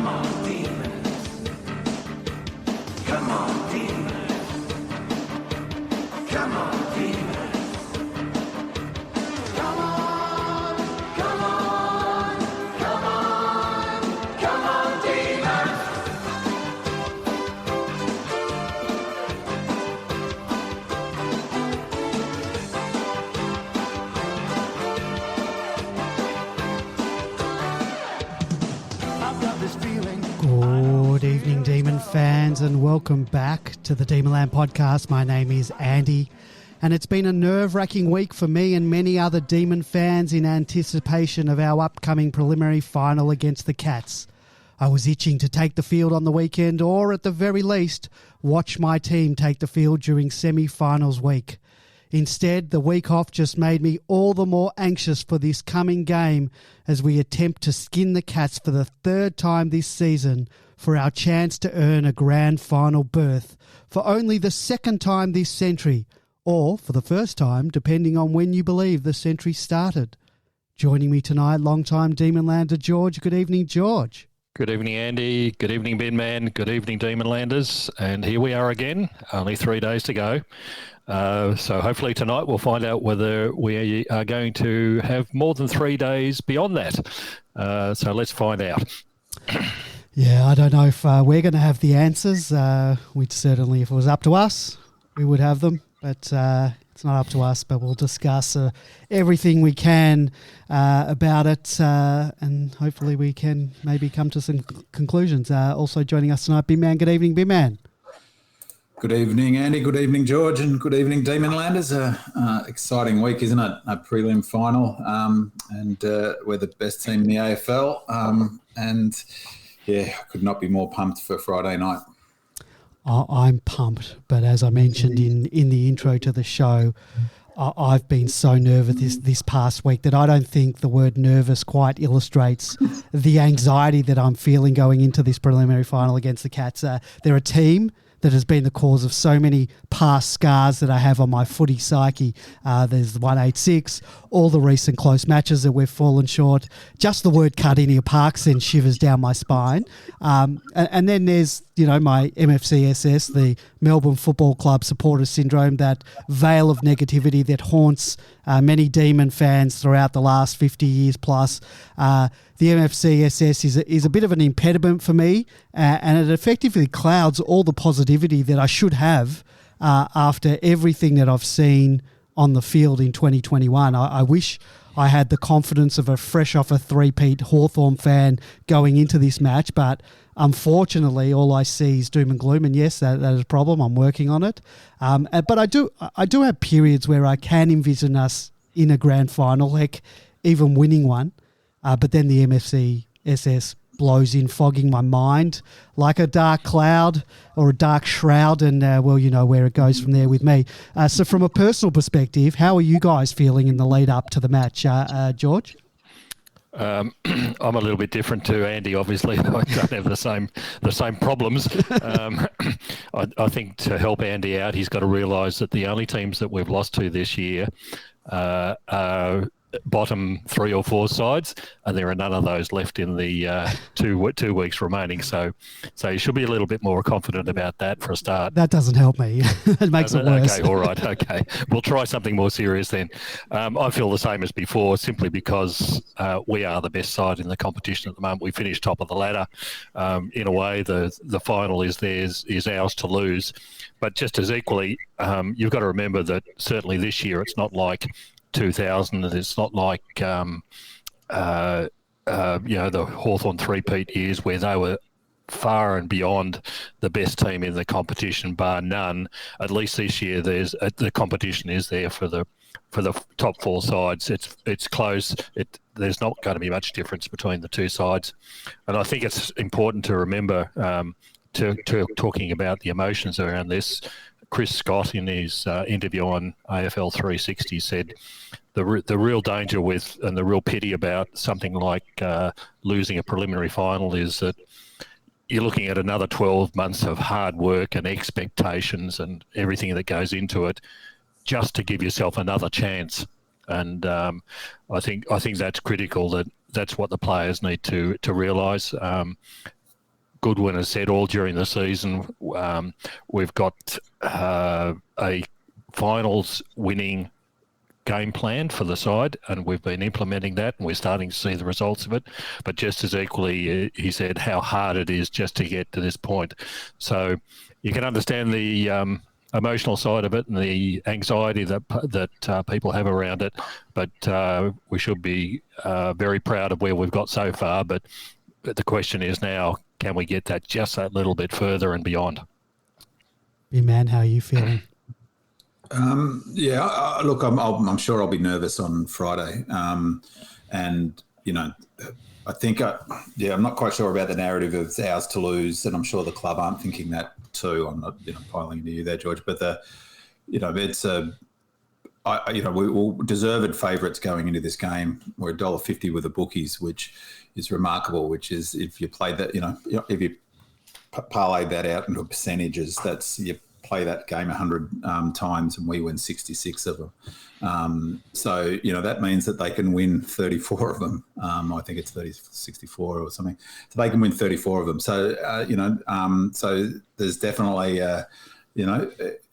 Come on, demons. Come on, demons. Come on, demons. Come on, come on, come on, come on, demons. I've got this feeling. Good evening, Demon fans, and welcome back to the Demonland podcast. My name is Andy, and it's been a nerve-wracking week for me and many other Demon fans in anticipation of our upcoming preliminary final against the Cats. I was itching to take the field on the weekend, or at the very least, watch my team take the field during semi-finals week. Instead, the week off just made me all the more anxious for this coming game as we attempt to skin the Cats for the third time this season for our chance to earn a grand final berth for only the second time this century, or for the first time, depending on when you believe the century started. Joining me tonight, long-time Demonlander George. Good evening, George. Good evening, Andy. Good evening, Ben Man. Good evening, Demonlanders. And here we are again, only 3 days to go. So hopefully tonight we'll find out whether we are going to have more than 3 days beyond that. So let's find out. Yeah, I don't know if we're going to have the answers. We'd certainly, if it was up to us, we would have them. But it's not up to us, but we'll discuss everything we can about it, and hopefully we can maybe come to some conclusions. Also joining us tonight, B-Man. Good evening, B-Man. Good evening, Andy. Good evening, George, and good evening, Demonlanders. Exciting week, isn't it? A prelim final, and we're the best team in the AFL. And yeah, I could not be more pumped for Friday night. I'm pumped, but as I mentioned in the intro to the show, I've been so nervous this past week that I don't think the word nervous quite illustrates the anxiety that I'm feeling going into this preliminary final against the Cats. They're a team that has been the cause of so many past scars that I have on my footy psyche. There's the 186, all the recent close matches that we've fallen short. Just the word Cardinia Park sends shivers down my spine. And then there's, my MFCSS, the Melbourne Football Club supporter syndrome, that veil of negativity that haunts many Demon fans throughout the last 50 years plus. The MFCSS is a bit of an impediment for me, and it effectively clouds all the positivity that I should have after everything that I've seen on the field in 2021. I wish I had the confidence of a fresh off a three-peat Hawthorn fan going into this match, but unfortunately all I see is doom and gloom, and yes, that is a problem. I'm working on it. But I do have periods where I can envision us in a grand final, heck, even winning one. But then the MFCSS blows in, fogging my mind like a dark cloud or a dark shroud, and well, you know where it goes from there with me. So from a personal perspective, how are you guys feeling in the lead up to the match, George? I'm a little bit different to Andy, obviously. I don't have the same problems. I think to help Andy out, he's got to realise that the only teams that we've lost to this year are bottom 3 or 4 sides, and there are none of those left in the 2 weeks remaining. So you should be a little bit more confident about that for a start. That doesn't help me. It makes it worse. Okay, all right. Okay, we'll try something more serious then. I feel the same as before, simply because we are the best side in the competition at the moment. We finished top of the ladder. In a way, the final is ours to lose. But just as equally, you've got to remember that certainly this year it's not like 2000, and it's not like the Hawthorn three-peat years where they were far and beyond the best team in the competition, bar none. At least this year, the competition is there for the top 4 sides. It's close. There's not going to be much difference between the 2 sides, and I think it's important to remember to talking about the emotions around this. Chris Scott, in his interview on AFL 360, said the real danger with and the real pity about something like losing a preliminary final is that you're looking at another 12 months of hard work and expectations and everything that goes into it just to give yourself another chance. And I think that's critical. That's what the players need to realise. Goodwin has said all during the season, we've got a finals winning game plan for the side, and we've been implementing that, and we're starting to see the results of it. But just as equally, he said how hard it is just to get to this point. So you can understand the emotional side of it and the anxiety that people have around it. But we should be very proud of where we've got so far. But the question is now, can we get that just that little bit further and beyond? Big man, how are you feeling? Look, I'm sure I'll be nervous on Friday, and I think I'm not quite sure about the narrative of it's ours to lose, and I'm sure the club aren't thinking that too. I'm not piling into you there, George, but it's we're deserved favourites going into this game. We're $1.50 with the bookies, which is remarkable. Which is if you play that, if you parlay that out into percentages, that's you play that game 100 times and we win 66 of them. So that means that they can win 34 of them. I think it's 64 or something. So they can win 34 of them. So so there's definitely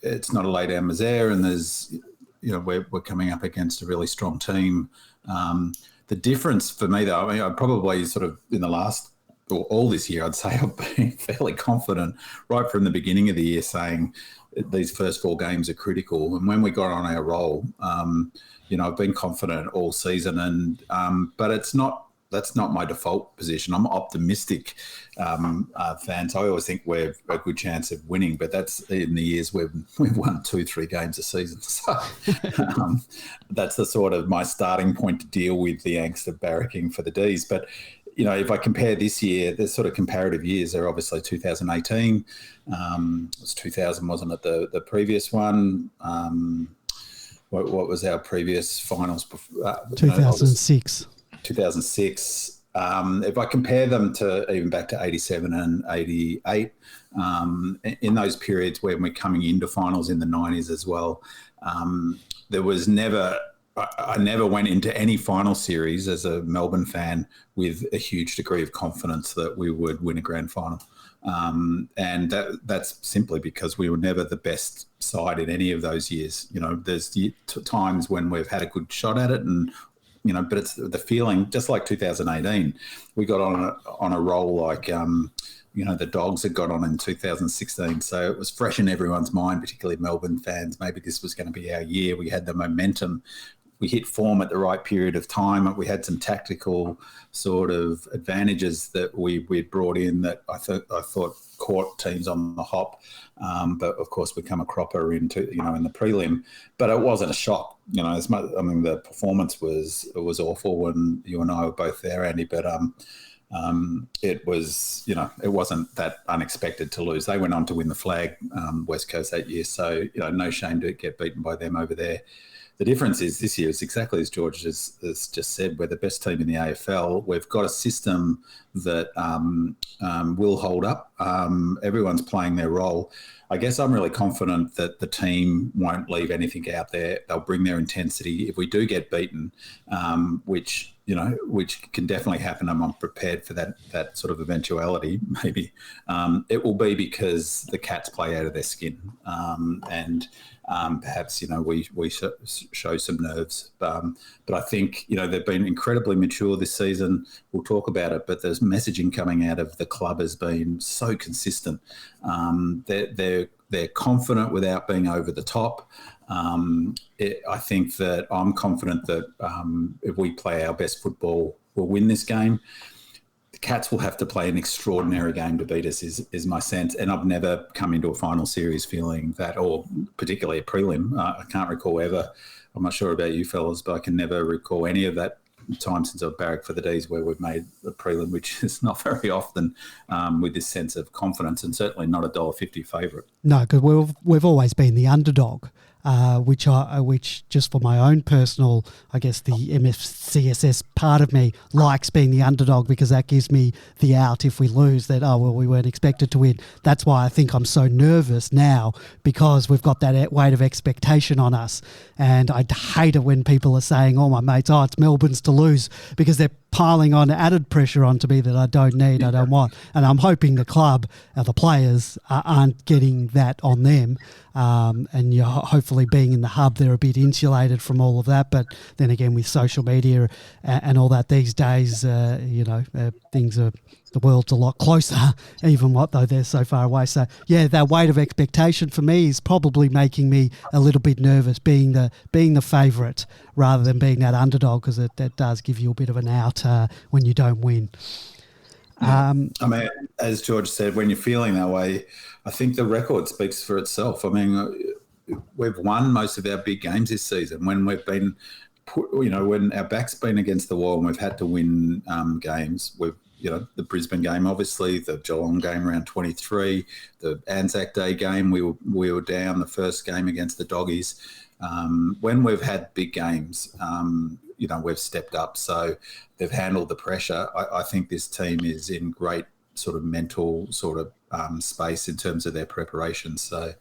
it's not a lay down misère, and there's we're coming up against a really strong team. The difference for me, though, I probably sort of in the last or all this year, I'd say I've been fairly confident right from the beginning of the year, saying these first 4 games are critical. And when we got on our roll, I've been confident all season, and but that's not my default position. I'm optimistic fans. I always think we've a good chance of winning, but that's in the years we've won 2-3 games a season. So that's the sort of my starting point to deal with the angst of barracking for the Dees. But if I compare this year, the sort of comparative years are obviously 2018. It was 2000, wasn't it? The previous one. What was our previous finals? 2006. 2006. If I compare them to even back to 87 and 88, in those periods when we're coming into finals in the 90s as well, there was never... I never went into any final series as a Melbourne fan with a huge degree of confidence that we would win a grand final. And that's simply because we were never the best side in any of those years. There's times when we've had a good shot at it, and but it's the feeling, just like 2018, we got on a roll like the Dogs had got on in 2016. So it was fresh in everyone's mind, particularly Melbourne fans. Maybe this was going to be our year. We had the momentum. We hit form at the right period of time. We had some tactical sort of advantages that we brought in that I thought caught teams on the hop. But of course, we come a cropper in the prelim. But it wasn't a shock. The performance was awful when you and I were both there, Andy. But it was it wasn't that unexpected to lose. They went on to win the flag West Coast that year. So no shame to get beaten by them over there. The difference is this year is exactly as George has just said. We're the best team in the AFL. We've got a system that will hold up. Everyone's playing their role. I guess I'm really confident that the team won't leave anything out there. They'll bring their intensity. If we do get beaten, which can definitely happen, I'm prepared for that sort of eventuality. Maybe it will be because the Cats play out of their skin, and perhaps we show some nerves. But I think they've been incredibly mature this season. We'll talk about it, but there's messaging coming out of the club has been so consistent. They're confident without being over the top. I think that I'm confident that if we play our best football, we'll win this game. The Cats will have to play an extraordinary game to beat us, is my sense. And I've never come into a final series feeling that, or particularly a prelim. I can't recall ever. I'm not sure about you fellas, but I can never recall any of that time since I've barracked for the Dees where we've made a prelim, which is not very often, with this sense of confidence, and certainly not $1.50 favourite. No, because we've always been the underdog. which just for my own personal, I guess the MFCSS part of me likes being the underdog, because that gives me the out if we lose, that, oh, well, we weren't expected to win. That's why I think I'm so nervous now, because we've got that weight of expectation on us. And I hate it when people are saying, oh, my mates, oh, it's Melbourne's to lose, because they're piling on added pressure onto me that I don't need, I don't want. And I'm hoping the club, the players, aren't getting that on them. And you're hopefully being in the hub, they're a bit insulated from all of that. But then again, with social media and all that these days, things are, the world's a lot closer, even though they're so far away. So yeah, that weight of expectation for me is probably making me a little bit nervous, being the favourite rather than being that underdog, because that does give you a bit of an out when you don't win. I mean, as George said, when you're feeling that way, I think the record speaks for itself. I mean, we've won most of our big games this season when we've been, when our back's been against the wall and we've had to win games. We've, the Brisbane game, obviously, the Geelong game around 23, the Anzac Day game, we were down the first game against the Doggies. When we've had big games, we've stepped up. So they've handled the pressure. I think this team is in great sort of mental sort of space in terms of their preparation. So,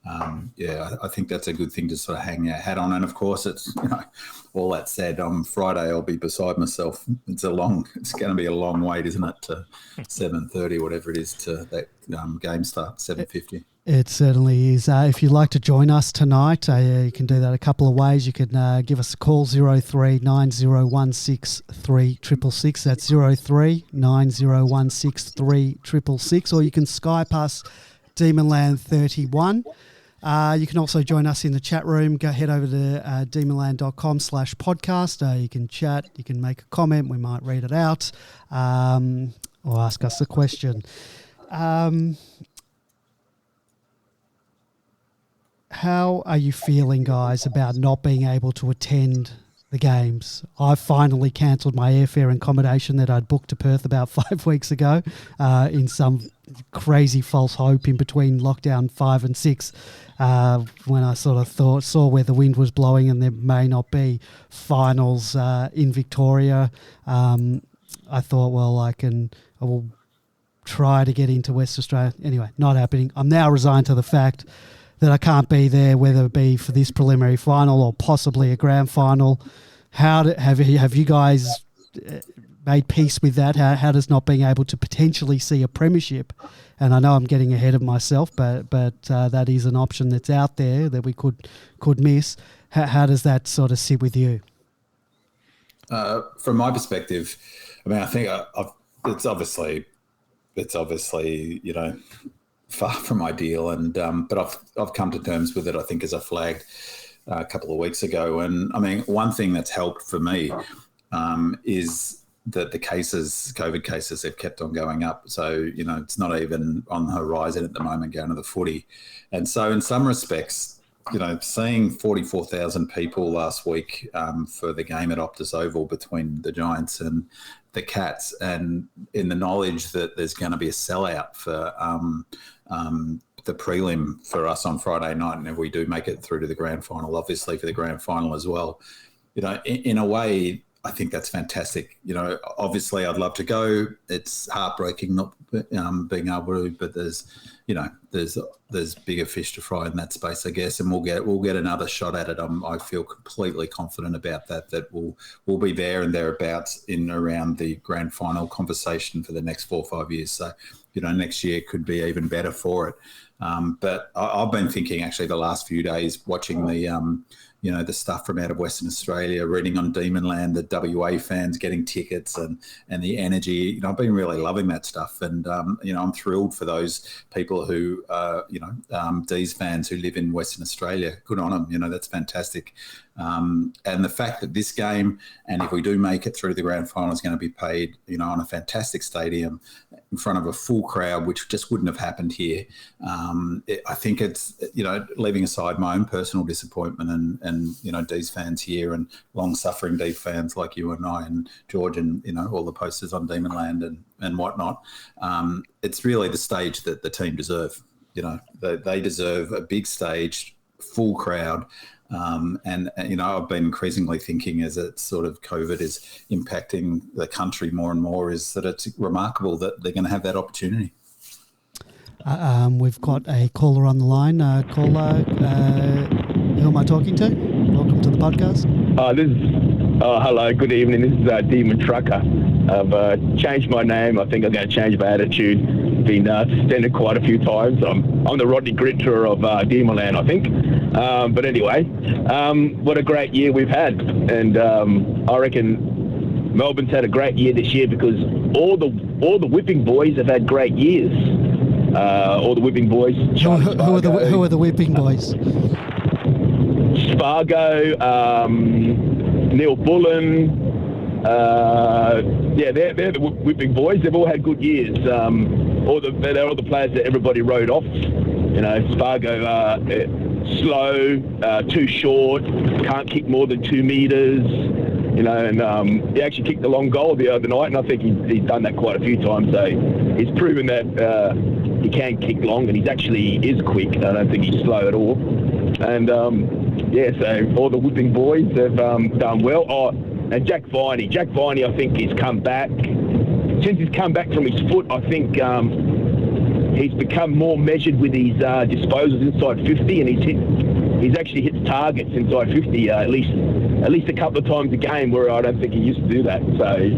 I think that's a good thing to sort of hang our hat on. And of course, it's, all that said, on Friday I'll be beside myself. It's going to be a long wait, isn't it, to 7:30, whatever it is, to that game start, 7:50. It certainly is. If you'd like to join us tonight, you can do that a couple of ways. You can give us a call, 03 9016 3666. That's 03 9016 3666. Or you can Skype us, Demonland31. You can also join us in the chat room. Head over to demonland.com/podcast. You can chat, you can make a comment. We might read it out or ask us a question. How are you feeling, guys, about not being able to attend the games? I finally cancelled my airfare and accommodation that I'd booked to Perth about 5 weeks ago in some crazy false hope in between lockdown 5 and 6 when I sort of saw where the wind was blowing and there may not be finals in Victoria. I thought, well, I will try to get into West Australia. Anyway, not happening. I'm now resigned to the fact that I can't be there, whether it be for this preliminary final or possibly a grand final. Have you guys made peace with that? How does not being able to potentially see a premiership? And I know I'm getting ahead of myself, but that is an option that's out there that we could miss. How does that sort of sit with you? From my perspective, I mean, I think it's obviously far from ideal, and but I've come to terms with it, I think, as I flagged a couple of weeks ago. And I mean, one thing that's helped for me is that the COVID cases have kept on going up. So, it's not even on the horizon at the moment going to the footy. And so in some respects, seeing 44,000 people last week for the game at Optus Oval between the Giants and the Cats, and in the knowledge that there's going to be a sellout for the prelim for us on Friday night, and if we do make it through to the grand final, obviously for the grand final as well, in a way, I think that's fantastic. Obviously I'd love to go. It's heartbreaking not being able to, but there's bigger fish to fry in that space, I guess, and we'll get another shot at it. I feel completely confident about that we'll be there and thereabouts in around the grand final conversation for the next 4 or 5 years. So, next year could be even better for it. But I've been thinking actually the last few days, watching the stuff from out of Western Australia, reading on Demonland, the WA fans getting tickets and the energy. I've been really loving that stuff. And, I'm thrilled for those people who, Dees fans who live in Western Australia. Good on them. That's fantastic. And the fact that this game, and if we do make it through the grand final, is going to be played, on a fantastic stadium in front of a full crowd, which just wouldn't have happened here. I think it's, leaving aside my own personal disappointment and Dees fans here and long-suffering Dees fans like you and I and George and, all the posters on Demonland and whatnot, it's really the stage that the team deserve. They deserve a big stage full crowd. And I've been increasingly thinking as it sort of COVID is impacting the country more and more, is that it's remarkable that they're going to have that opportunity. We've got a caller on the line. Caller, who am I talking to? Welcome to the podcast. Hello, good evening. This is Demon Trucker. I've changed my name. I think I'm going to change my attitude. Been suspended quite a few times. I'm the Rodney Gritter of Demonland, I think. But anyway, what a great year we've had. And I reckon Melbourne's had a great year this year because all the whipping boys have had great years. All the whipping boys. Who are the whipping boys? Spargo, Neil Bullen. They're the whipping boys. They've all had good years. They're all the players that everybody wrote off. Spargo, slow, too short, can't kick more than 2 meters. And he actually kicked a long goal the other night, and I think he's done that quite a few times. So he's proven that he can kick long, and he actually is quick. I don't think he's slow at all. And so all the whipping boys have done well. Oh, and Jack Viney, I think he's come back. Since he's come back from his foot, I think he's become more measured with his disposals inside 50, and he's actually hit targets inside 50 at least a couple of times a game, where I don't think he used to do that. So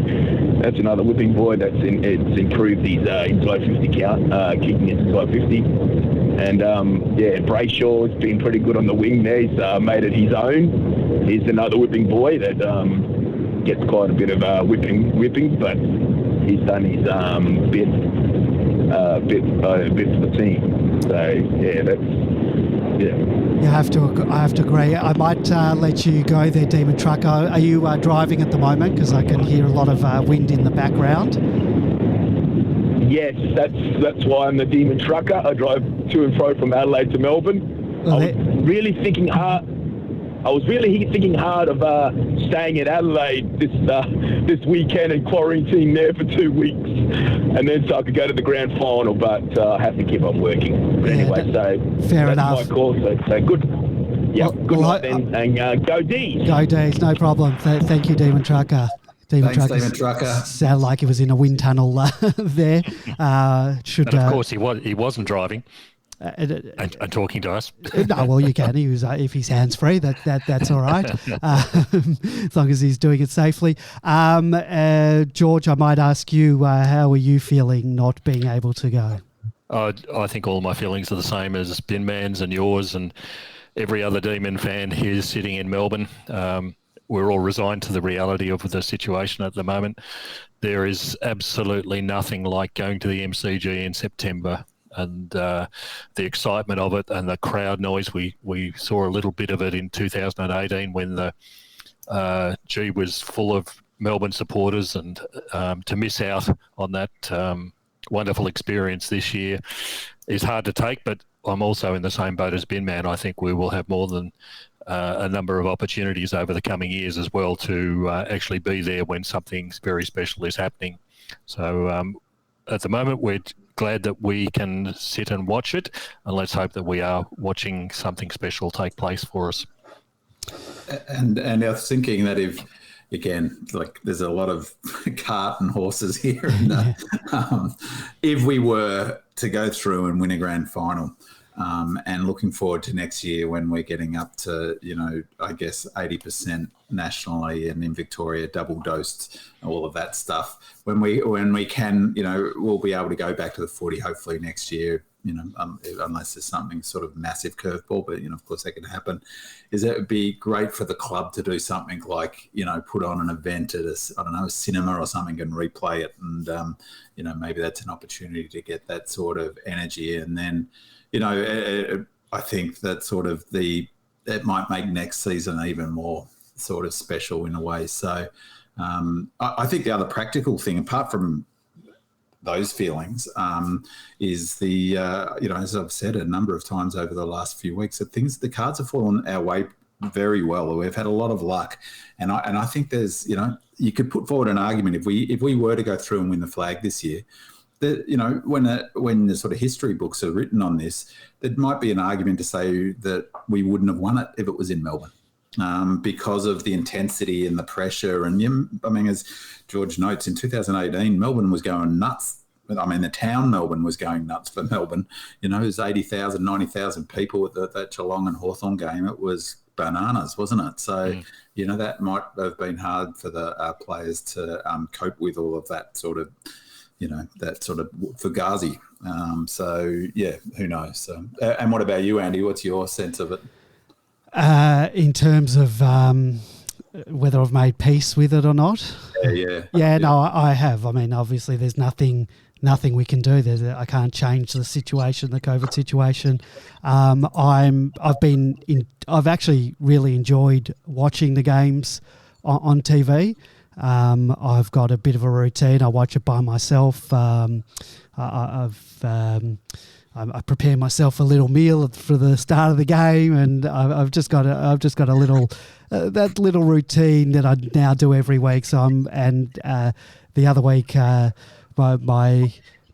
that's another whipping boy it's improved his inside 50 count, kicking it inside 50. And Brayshaw's been pretty good on the wing there. He's made it his own. He's another whipping boy that gets quite a bit of whipping, but he's done his bit for the team. So I have to agree. I might let you go there, Demon Trucker. Are you driving at the moment? Because I can hear a lot of wind in the background. Yes, that's why I'm the Demon Trucker. I drive to and fro from Adelaide to Melbourne. I was really thinking hard of staying in Adelaide this weekend and quarantining there for 2 weeks, and then so I could go to the grand final. But I have to keep on working. But anyway, so fair enough. That's my call. So good. Yeah, good night then, and go Dees. Go Dees, no problem. Thank you, Demon Trucker. Thanks, Demon Trucker. Sounded like he was in a wind tunnel there. And of course, he wasn't driving and talking to us. No, well, you can. He was if he's hands free. That's all right, as long as he's doing it safely. George, I might ask you, how are you feeling not being able to go? I think all my feelings are the same as Bin Man's and yours and every other Demon fan here sitting in Melbourne. We're all resigned to the reality of the situation at the moment. There is absolutely nothing like going to the MCG in September, and the excitement of it and the crowd noise. We saw a little bit of it in 2018 when the G was full of Melbourne supporters, and to miss out on that wonderful experience this year is hard to take. But I'm also in the same boat as Bin Man. I think we will have more than a number of opportunities over the coming years as well to actually be there when something very special is happening. So at the moment, we're glad that we can sit and watch it, and let's hope that we are watching something special take place for us. And I was thinking that there's a lot of cart and horses here. And, if we were to go through and win a grand final, and looking forward to next year when we're getting up to, I guess 80% nationally, and in Victoria double dosed, all of that stuff. When we can, we'll be able to go back to the footy hopefully next year. Unless there's something sort of massive curveball, but of course that can happen. Is that it would be great for the club to do something like put on an event at a cinema or something and replay it, and maybe that's an opportunity to get that sort of energy, and then. I think that sort of it might make next season even more sort of special in a way. So I think the other practical thing, apart from those feelings, is as I've said a number of times over the last few weeks, the cards have fallen our way very well. We've had a lot of luck, and I think there's you could put forward an argument if we were to go through and win the flag this year. when the sort of history books are written on this, there might be an argument to say that we wouldn't have won it if it was in Melbourne. Because of the intensity and the pressure. And I mean, as George notes, in 2018, Melbourne was going nuts. I mean, the town Melbourne was going nuts for Melbourne. You know, it was 80,000, 90,000 people at that Geelong and Hawthorn game. It was bananas, wasn't it? So, you know, that might have been hard for the players to cope with all of that sort of, you know, that sort of fugazi. So, yeah, who knows? So, and what about you, Andy? What's your sense of it? In terms of whether I've made peace with it or not. Yeah, no, I have. I mean, obviously, there's nothing we can do. I can't change the situation, the COVID situation. I've actually really enjoyed watching the games on TV. I've got a bit of a routine. I watch it by myself. I prepare myself a little meal for the start of the game, and I've just got a little that little routine that I now do every week. So the other week,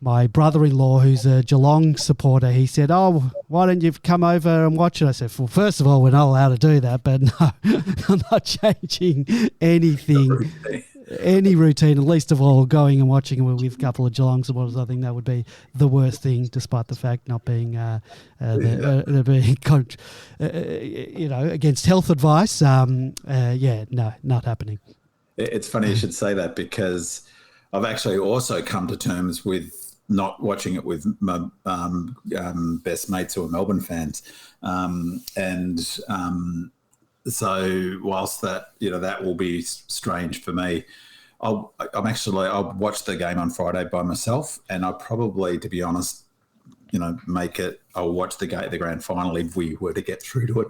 my brother-in-law, who's a Geelong supporter, he said, "Oh, why don't you come over and watch it?" I said, "Well, first of all, we're not allowed to do that, but no, I'm not changing anything." Any routine, and least of all going and watching it with a couple of Geelong supporters. I think that would be the worst thing, despite the fact not being, against health advice. No, not happening. It's funny you should say that, because I've actually also come to terms with not watching it with my best mates who are Melbourne fans, so whilst that, you know, that will be strange for me, I'll watch the game on Friday by myself, and I'll probably, to be honest, you know, I'll watch the grand final if we were to get through to it,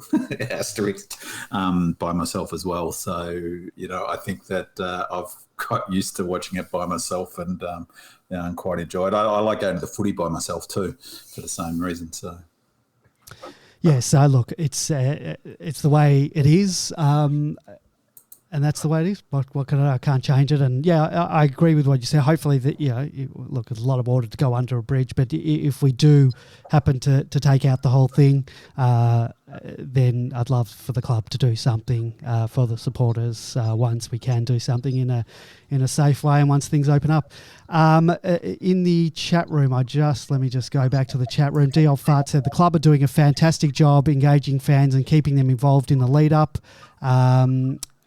asterisk, by myself as well. So, you know, I think that I've got used to watching it by myself, and and quite enjoy it. I like going to the footy by myself too, for the same reason. So. Yeah, so look, it's the way it is, and that's the way it is. What can I can't change it. And yeah, I agree with what you said. Hopefully, that look, there's a lot of water to go under a bridge. But if we do happen to take out the whole thing, then I'd love for the club to do something for the supporters once we can do something in a safe way, and once things open up. In the chat room, let me just go back to the chat room. D. Old Fart said the club are doing a fantastic job engaging fans and keeping them involved in the lead up.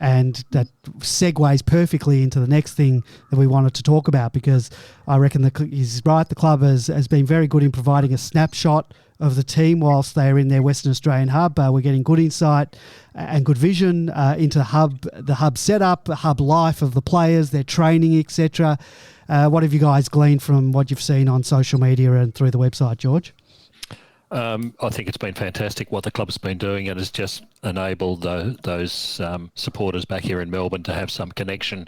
And that segues perfectly into the next thing that we wanted to talk about, because I reckon he's right. The club has been very good in providing a snapshot of the team whilst they're in their Western Australian hub. We're getting good insight and good vision into the hub setup, the hub life of the players, their training, etc. What have you guys gleaned from what you've seen on social media and through the website, George? I think it's been fantastic what the club's been doing. It has just enabled those supporters back here in Melbourne to have some connection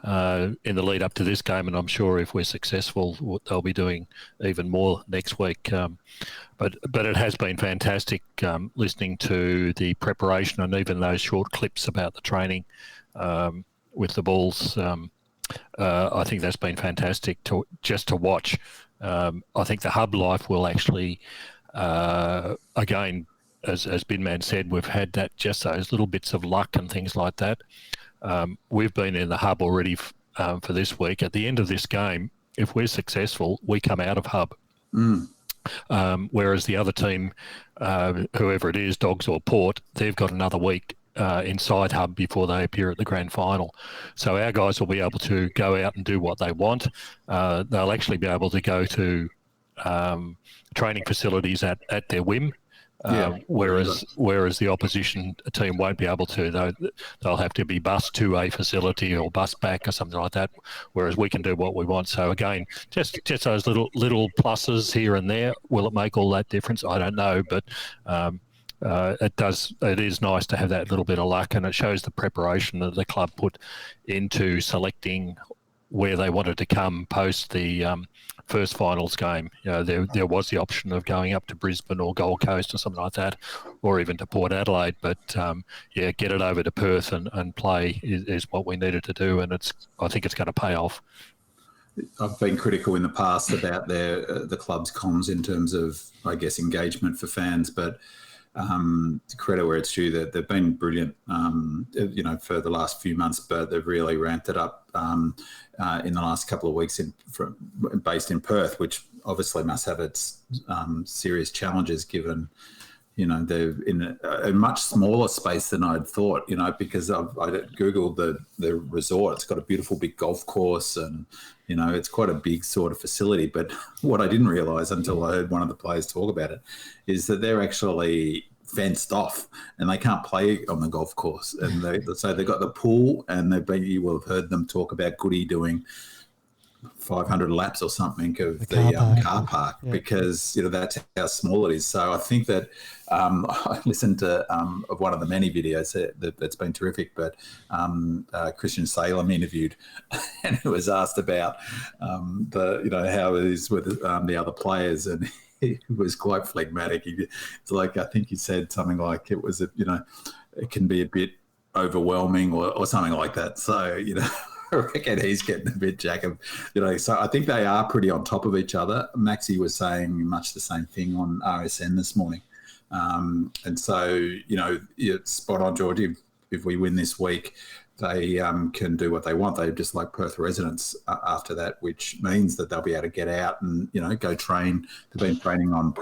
in the lead up to this game, and I'm sure if we're successful, they'll be doing even more next week. But it has been fantastic listening to the preparation and even those short clips about the training with the Bulls. I think that's been fantastic to watch. I think the hub life will actually, again, as Binman said, we've had just those little bits of luck and things like that. We've been in the hub already for this week. At the end of this game, if we're successful, we come out of hub. Whereas the other team, whoever it is, Dogs or Port, they've got another week inside hub before they appear at the grand final. So our guys will be able to go out and do what they want. They'll actually be able to go to training facilities at their whim. Whereas the opposition team won't be able to. They'll have to be bused to a facility or bus back or something like that, whereas we can do what we want. So again, just those little pluses here and there. Will it make all that difference? I don't know, but it does. It is nice to have that little bit of luck, and it shows the preparation that the club put into selecting where they wanted to come post the first finals game. You know, there was the option of going up to Brisbane or Gold Coast or something like that, or even to Port Adelaide. But get it over to Perth and play is what we needed to do, and I think it's going to pay off. I've been critical in the past about the club's comms in terms of, I guess, engagement for fans, but credit where it's due, that they've been brilliant, for the last few months, but they've really ramped it up in the last couple of weeks based in Perth, which obviously must have its serious challenges given, they're in a much smaller space than I'd thought, because I Googled the resort. It's got a beautiful big golf course and, it's quite a big sort of facility. But what I didn't realise until I heard one of the players talk about it is that they're actually fenced off and they can't play on the golf course. And so they've got the pool, and you will have heard them talk about Goody doing 500 laps or something of the car park, because that's how small it is. So I think that I listened to one of the many videos that's been terrific, but Christian Salem interviewed, and it was asked about how it is with the other players, and he was quite phlegmatic. It's like, I think he said something like it was it can be a bit overwhelming or something like that. So I reckon he's getting a bit jack of, so I think they are pretty on top of each other. Maxie was saying much the same thing on RSN this morning. And so, you're spot on, George. If we win this week, they can do what they want. They're just like Perth residents after that, which means that they'll be able to get out and, go train. They've been training on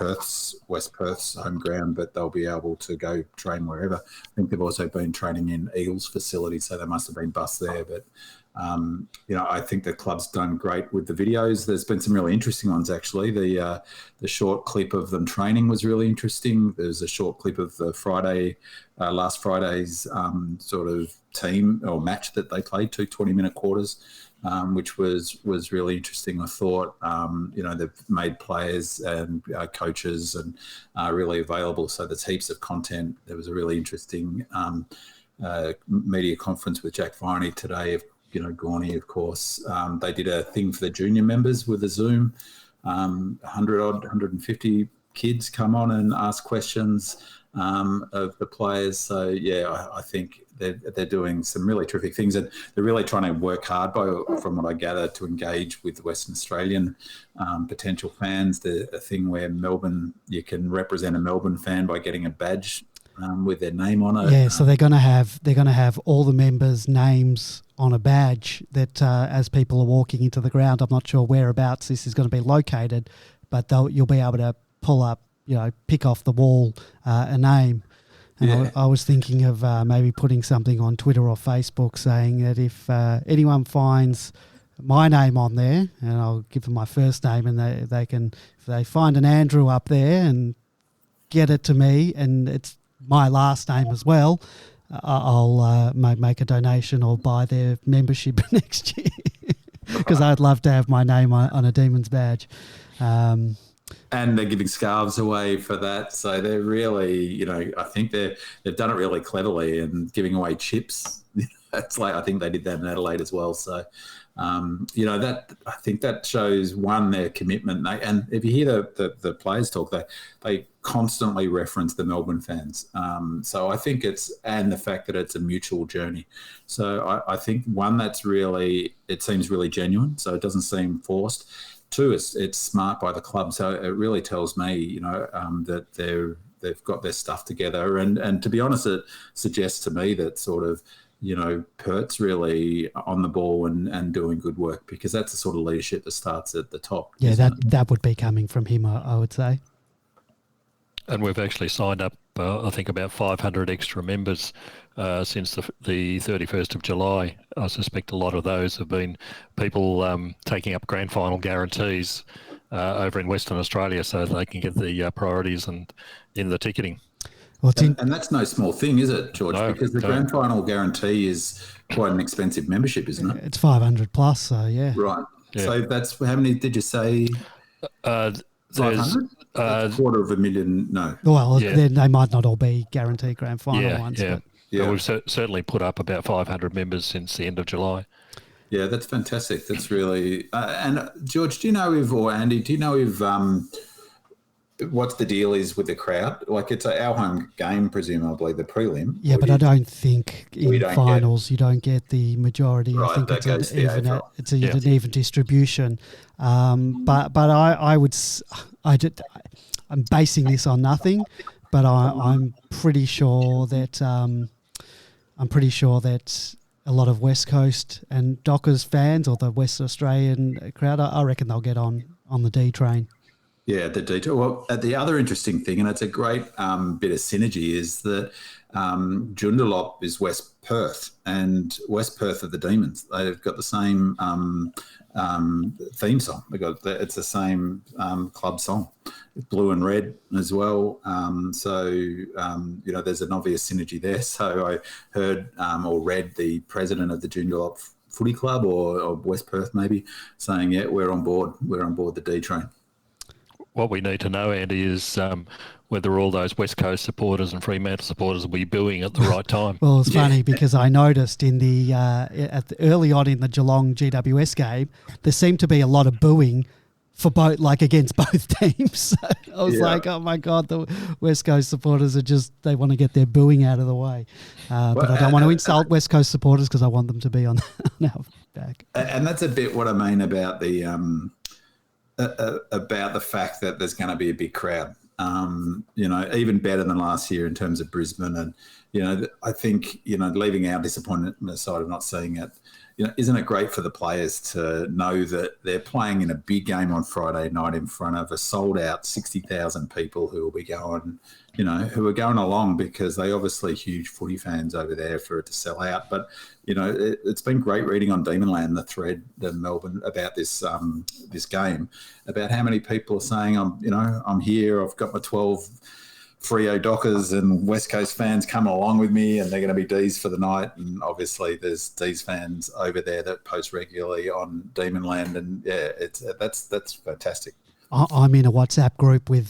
West Perth's home ground, but they'll be able to go train wherever. I think they've also been training in Eagles facility, so they must have been bused there. But I think the club's done great with the videos. There's been some really interesting ones, actually. The short clip of them training was really interesting. There's a short clip of the last Friday's sort of team or match that they played, 2 20-minute quarters, which was really interesting. I thought, they've made players and coaches and really available. So there's heaps of content. There was a really interesting media conference with Jack Viney today, Gorney, of course. They did a thing for the junior members with a Zoom. 150 kids come on and ask questions of the players. So, I think they're doing some really terrific things, and they're really trying to work hard, from what I gather, to engage with the Western Australian potential fans. A thing where Melbourne, you can represent a Melbourne fan by getting a badge with their name on it. Yeah, so they're going to have all the members' names on a badge that as people are walking into the ground. I'm not sure whereabouts this is going to be located, but you'll be able to pull up, pick off the wall a name. And I was thinking of maybe putting something on Twitter or Facebook saying that if anyone finds my name on there, and I'll give them my first name, and they can, if they find an Andrew up there and get it to me, and it's my last name as well, I'll make a donation or buy their membership next year, because I'd love to have my name on a Demons badge. And they're giving scarves away for that. So they're really, I think they've done it really cleverly, and giving away chips. It's like, I think they did that in Adelaide as well. So, that, I think that shows, one, their commitment. And if you hear the players talk, they constantly reference the Melbourne fans. So I think and the fact that it's a mutual journey. So I think, one, that's really, it seems really genuine. So it doesn't seem forced. Two, it's smart by the club. So it really tells me, that they've got their stuff together. And to be honest, it suggests to me that sort of, Pert's really on the ball and doing good work, because that's the sort of leadership that starts at the top. Yeah, that would be coming from him, I would say. And we've actually signed up, I think, about 500 extra members since the 31st of July. I suspect a lot of those have been people taking up grand final guarantees over in Western Australia, so they can get the priorities and in the ticketing. Well, and that's no small thing, is it, George? No, because the grand final guarantee is quite an expensive membership, isn't it? It's 500 plus, so yeah. Right. Yeah. So that's, how many did you say? 500? $250,000? No. Well, then they might not all be guaranteed grand final ones. Yeah. But. Yeah, we've certainly put up about 500 members since the end of July. Yeah, that's fantastic. That's really and George, do you know if, or Andy, do you know if what's the deal is with the crowd? Like, it's our home game, presumably the prelim. Yeah, but I don't think in don't finals you don't get the majority. I Right, think that it's goes to the AFL. an even distribution. But I'm basing this on nothing, but I'm pretty sure that a lot of West Coast and Dockers fans, or the West Australian crowd, I reckon they'll get on the D train. Yeah, the detail. Well, the other interesting thing, and it's a great bit of synergy, is that Joondalup is West Perth, and West Perth are the Demons. They've got the same theme song. It's the same club song, blue and red as well. There's an obvious synergy there. So I heard or read the president of the Joondalup Footy Club or West Perth maybe saying, "Yeah, we're on board. We're on board the D train." What we need to know, Andy, is whether all those West Coast supporters and Fremantle supporters will be booing at the right time. Well, it's funny because I noticed in the early on in the Geelong GWS game, there seemed to be a lot of booing for both, like against both teams. So I was like, oh my God, the West Coast supporters they want to get their booing out of the way. But I don't want to insult West Coast supporters because I want them to be on our back. And that's a bit what I mean about the fact that there's going to be a big crowd. Even better than last year in terms of Brisbane. And, I think, leaving our disappointment aside of not seeing it, isn't it great for the players to know that they're playing in a big game on Friday night in front of a sold out 60,000 people who will be going, who are going along because they obviously huge footy fans over there for it to sell out. But, it's been great reading on Demonland, the thread in Melbourne about this game, about how many people are saying, I'm here, I've got my 12 Freo Dockers and West Coast fans coming along with me, and they're going to be Dees for the night. And obviously there's Dees fans over there that post regularly on Demonland, and that's fantastic. I'm in a WhatsApp group with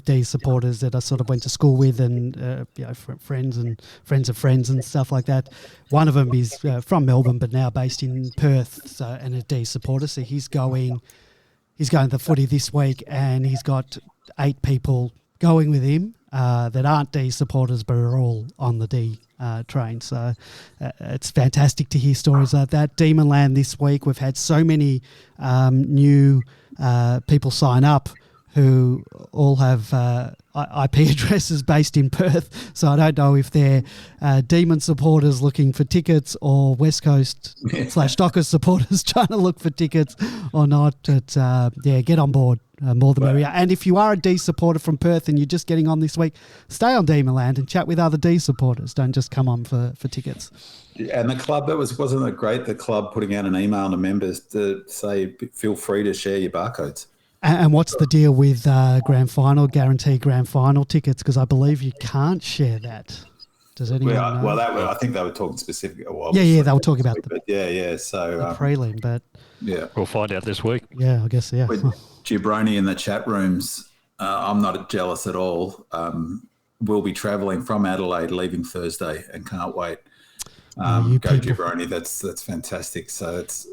Dees supporters that I sort of went to school with, and friends and friends of friends and stuff like that. One of them is from Melbourne but now based in Perth, and a Dees supporter. So he's going to the footy this week, and he's got 8 people going with him that aren't Dees supporters but are all on the D train. So it's fantastic to hear stories like that. Demonland this week, we've had so many new people sign up who all have IP addresses based in Perth. So I don't know if they're Demon supporters looking for tickets or West Coast / Dockers supporters trying to look for tickets or not. But get on board. More the merrier. And if you are a D supporter from Perth and you're just getting on this week, stay on Demonland and chat with other D supporters. Don't just come on for tickets. And the club, wasn't it great, the club putting out an email to members to say, feel free to share your barcodes. And what's the deal with guaranteed grand final tickets? Because I believe you can't share that. Does anyone know? Well, I think they were talking specifically. Well, they were talking about the prelim, but we'll find out this week. Yeah, I guess, yeah. With Gibroni in the chat rooms, I'm not jealous at all. We'll be travelling from Adelaide, leaving Thursday, and can't wait. Go Gibroni, that's fantastic. So it's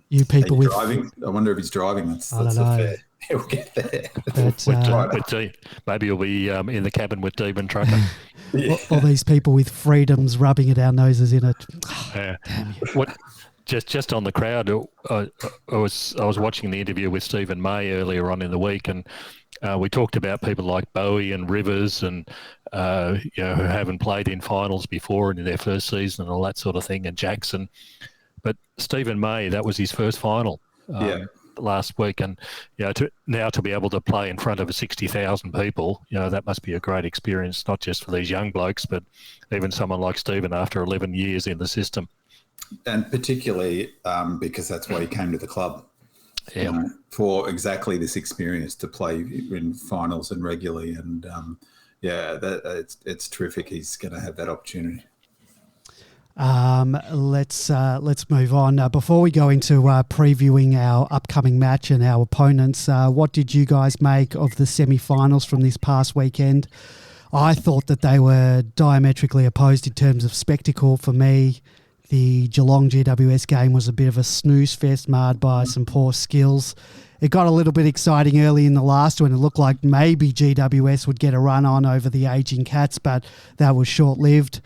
you people with driving. I wonder if he's driving. That's fair. He'll get there. But, maybe he'll be in the cabin with Demon Trucker. All these people with freedoms rubbing at our noses in it. Yeah. What? Just on the crowd, I was watching the interview with Stephen May earlier on in the week, and we talked about people like Bowie and Rivers, and who haven't played in finals before and in their first season and all that sort of thing, and Jackson. But Stephen May, that was his first final last week, and to be able to play in front of 60,000 people, that must be a great experience, not just for these young blokes, but even someone like Stephen after 11 years in the system. And particularly because that's why he came to the club, for exactly this experience to play in finals and regularly. And it's terrific. He's going to have that opportunity. Let's move on. Before we go into previewing our upcoming match and our opponents, what did you guys make of the semi-finals from this past weekend? I thought that they were diametrically opposed in terms of spectacle for me. the Geelong GWS game was a bit of a snooze fest marred by some poor skills. It got a little bit exciting early in the last when it looked like maybe GWS would get a run on over the ageing Cats, but that was short-lived.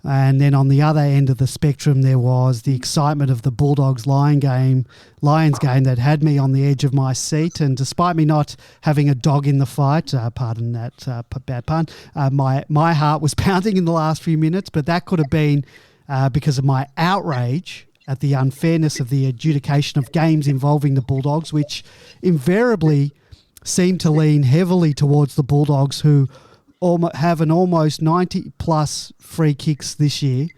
And then on the other end of the spectrum, there was the excitement of the Bulldogs-Lions game that had me on the edge of my seat. And despite me not having a dog in the fight, pardon that bad pun, my heart was pounding in the last few minutes, but that could have been because of my outrage at the unfairness of the adjudication of games involving the Bulldogs, which invariably seemed to lean heavily towards the Bulldogs, who have an almost 90-plus free kicks this year,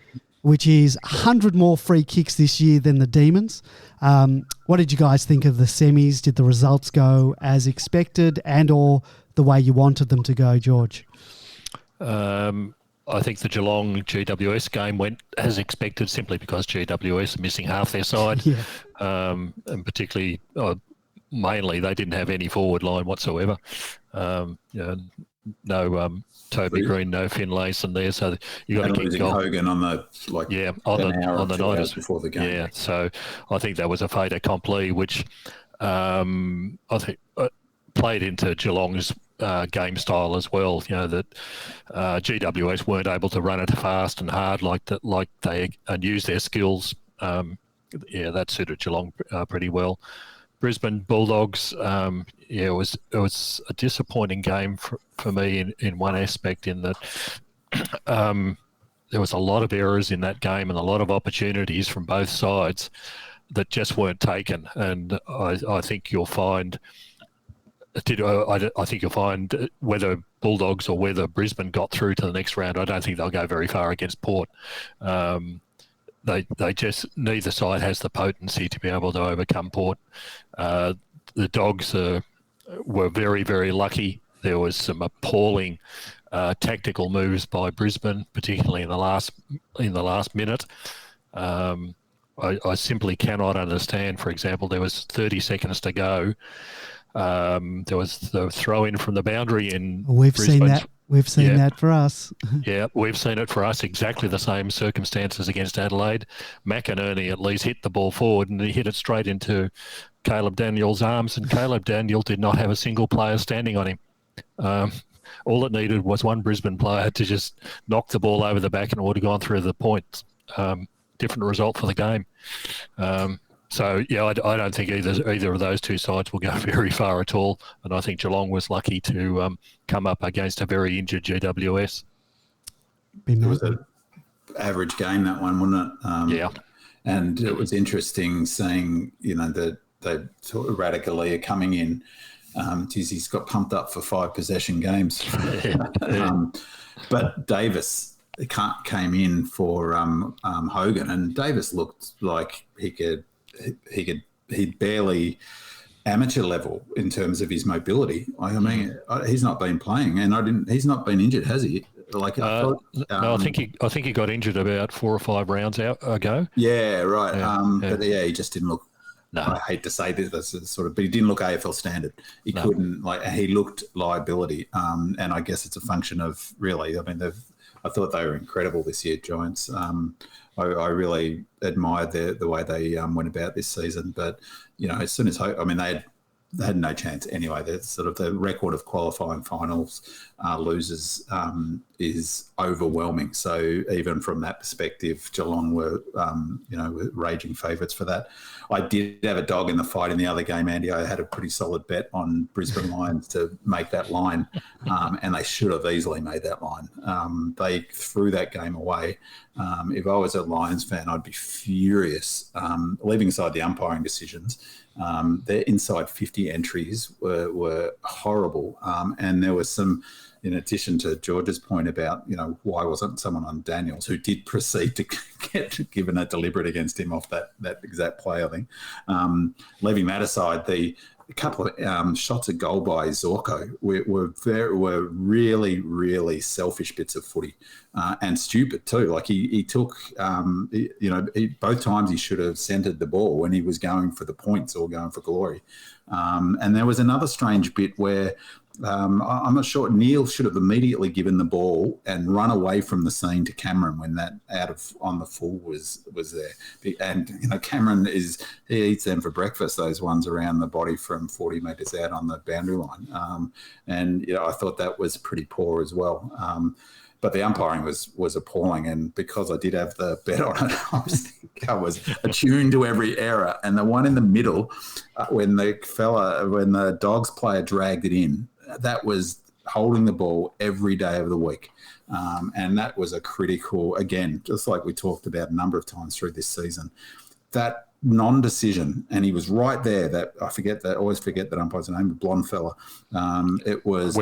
which is 100 more free kicks this year than the Demons. What did you guys think of the semis? Did the results go as expected and or the way you wanted them to go, George? I think the Geelong GWS game went as expected simply because GWS are missing half their side. Yeah. And particularly, mainly, they didn't have any forward line whatsoever. No Toby Green, no Finlayson there, so you got to keep going. Hogan on the on the night before the game. Yeah, so I think that was a fait accompli, which I think played into Geelong's game style as well. You know that GWS weren't able to run it fast and hard like they and use their skills. That suited Geelong pretty well. Brisbane Bulldogs, it was a disappointing game for me in one aspect, in that there was a lot of errors in that game and a lot of opportunities from both sides that just weren't taken. And I think you'll find, whether Bulldogs or whether Brisbane got through to the next round, I don't think they'll go very far against Port. They just, neither side has the potency to be able to overcome Port. The Dogs were very, very lucky. There was some appalling tactical moves by Brisbane, particularly in the last minute. I simply cannot understand. For example, there was 30 seconds to go. There was the throw in from the boundary in Brisbane. We've seen that for us. Yeah, we've seen it for us. Exactly the same circumstances against Adelaide. McInerney at least hit the ball forward and he hit it straight into Caleb Daniel's arms, and Caleb Daniel did not have a single player standing on him. All it needed was one Brisbane player to just knock the ball over the back and it would have gone through the points. Different result for the game. I don't think either of those two sides will go very far at all. And I think Geelong was lucky to come up against a very injured GWS. It was an average game, that one, wasn't it? Yeah. And it was interesting seeing, that they sort of radically are coming in. He's got pumped up for 5 possession games. But Davis came in for Hogan, and Davis looked like he'd barely amateur level in terms of his mobility. I mean, he's not been playing, and he's not been injured, has he? No, I think he got injured about 4 or 5 rounds ago. Yeah, right. But he just didn't look. No. I hate to say this, but he didn't look AFL standard. He couldn't, he looked liability. And I guess it's a function of really. I mean, I thought they were incredible this year, Giants. I really admired the way they went about this season. But as soon as they had no chance anyway. That's sort of the record of qualifying finals losers is overwhelming. So even from that perspective, Geelong were raging favourites for that. I did have a dog in the fight in the other game, Andy. I had a pretty solid bet on Brisbane Lions to make that line, and they should have easily made that line. They threw that game away. If I was a Lions fan, I'd be furious. Leaving aside the umpiring decisions, their inside 50 entries were horrible. And there was some, in addition to George's point about, why wasn't someone on Daniels who did proceed to get given a deliberate against him off that exact play, I think. Leaving that aside, a couple of shots at goal by Zorko were really, really selfish bits of footy and stupid too. Like he took, both times he should have centred the ball when he was going for the points or going for glory. And there was another strange bit where I'm not sure. Neil should have immediately given the ball and run away from the scene to Cameron when that out of on the full was there. And Cameron he eats them for breakfast. Those ones around the body from 40 metres out on the boundary line. And I thought that was pretty poor as well. But the umpiring was appalling, and because I did have the bet on it, I was attuned to every error. And the one in the middle, when the Dogs player dragged it in, that was holding the ball every day of the week. And that was a critical, again, just like we talked about a number of times through this season, that non-decision, and he was right there. That I always forget that umpire's name, the blonde fella. It was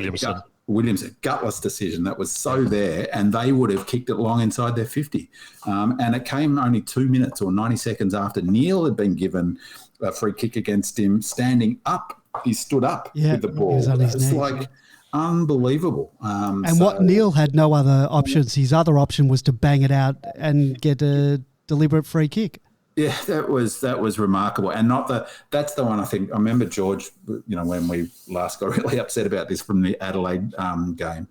Williamson, gutless decision that was so there, and they would have kicked it long inside their 50. And it came only 2 minutes or 90 seconds after Neil had been given a free kick against him, standing up. He stood up with the ball. It's like unbelievable. What Neil had no other options. His other option was to bang it out and get a deliberate free kick. Yeah, that was remarkable, and that's the one I think. I remember George, when we last got really upset about this from the Adelaide game,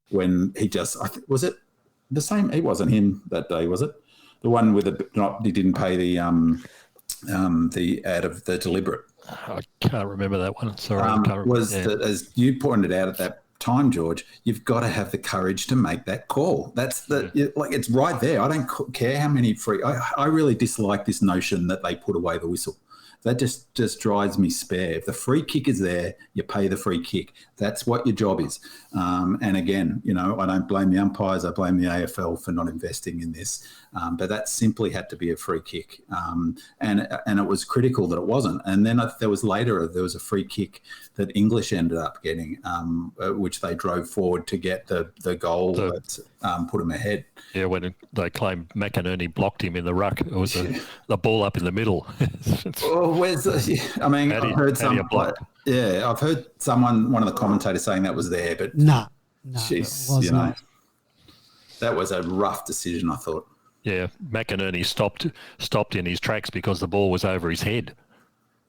when was it the same? He wasn't in that day, was it? The one with he didn't pay the out of the deliberate. I can't remember that one. Sorry, I can't remember. As you pointed out at that time, George, you've got to have the courage to make that call. That's it's right there. I don't care how many I really dislike this notion that they put away the whistle. That just drives me spare. If the free kick is there, you pay the free kick. That's what your job is. And again, I don't blame the umpires. I blame the AFL for not investing in this. But that simply had to be a free kick. And it was critical that it wasn't. And then there was a free kick that English ended up getting, which they drove forward to get the goal that put them ahead. Yeah, when they claimed McInerney blocked him in the ruck, it was the ball up in the middle. I've heard one of the commentators saying that was there, but no, geez, that was a rough decision, I thought. Yeah, McInerney stopped in his tracks because the ball was over his head.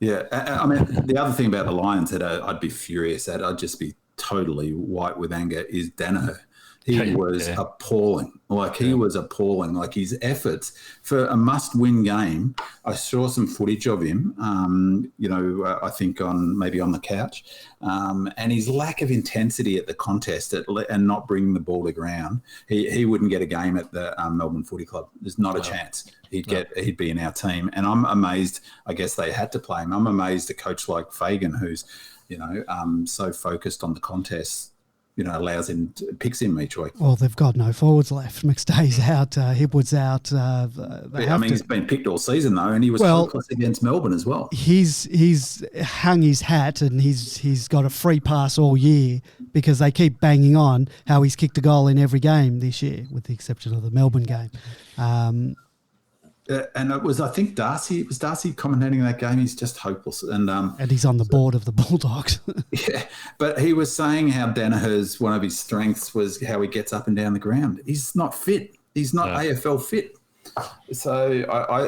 Yeah, the other thing about the Lions that I'd be furious at, I'd just be totally white with anger, is Danaher. He was appalling. He was appalling. Like his efforts for a must-win game. I saw some footage of him, I think maybe on the couch, and his lack of intensity at the contest and not bringing the ball to ground. He wouldn't get a game at the Melbourne Footy Club. There's not a chance. He'd be in our team. And I'm amazed. I guess they had to play him. I'm amazed a coach like Fagan, who's so focused on the contest, picks him each week. Well, they've got no forwards left. McStay's out, Hipwood's out. He's been picked all season though, and he was hopeless against Melbourne as well. He's hung his hat, and he's got a free pass all year because they keep banging on how he's kicked a goal in every game this year, with the exception of the Melbourne game. And it was, I think, Darcy commentating that game. He's just hopeless. And he's on the board of the Bulldogs. Yeah, but he was saying how Danaher's, one of his strengths was how he gets up and down the ground. He's not fit. He's not AFL fit. So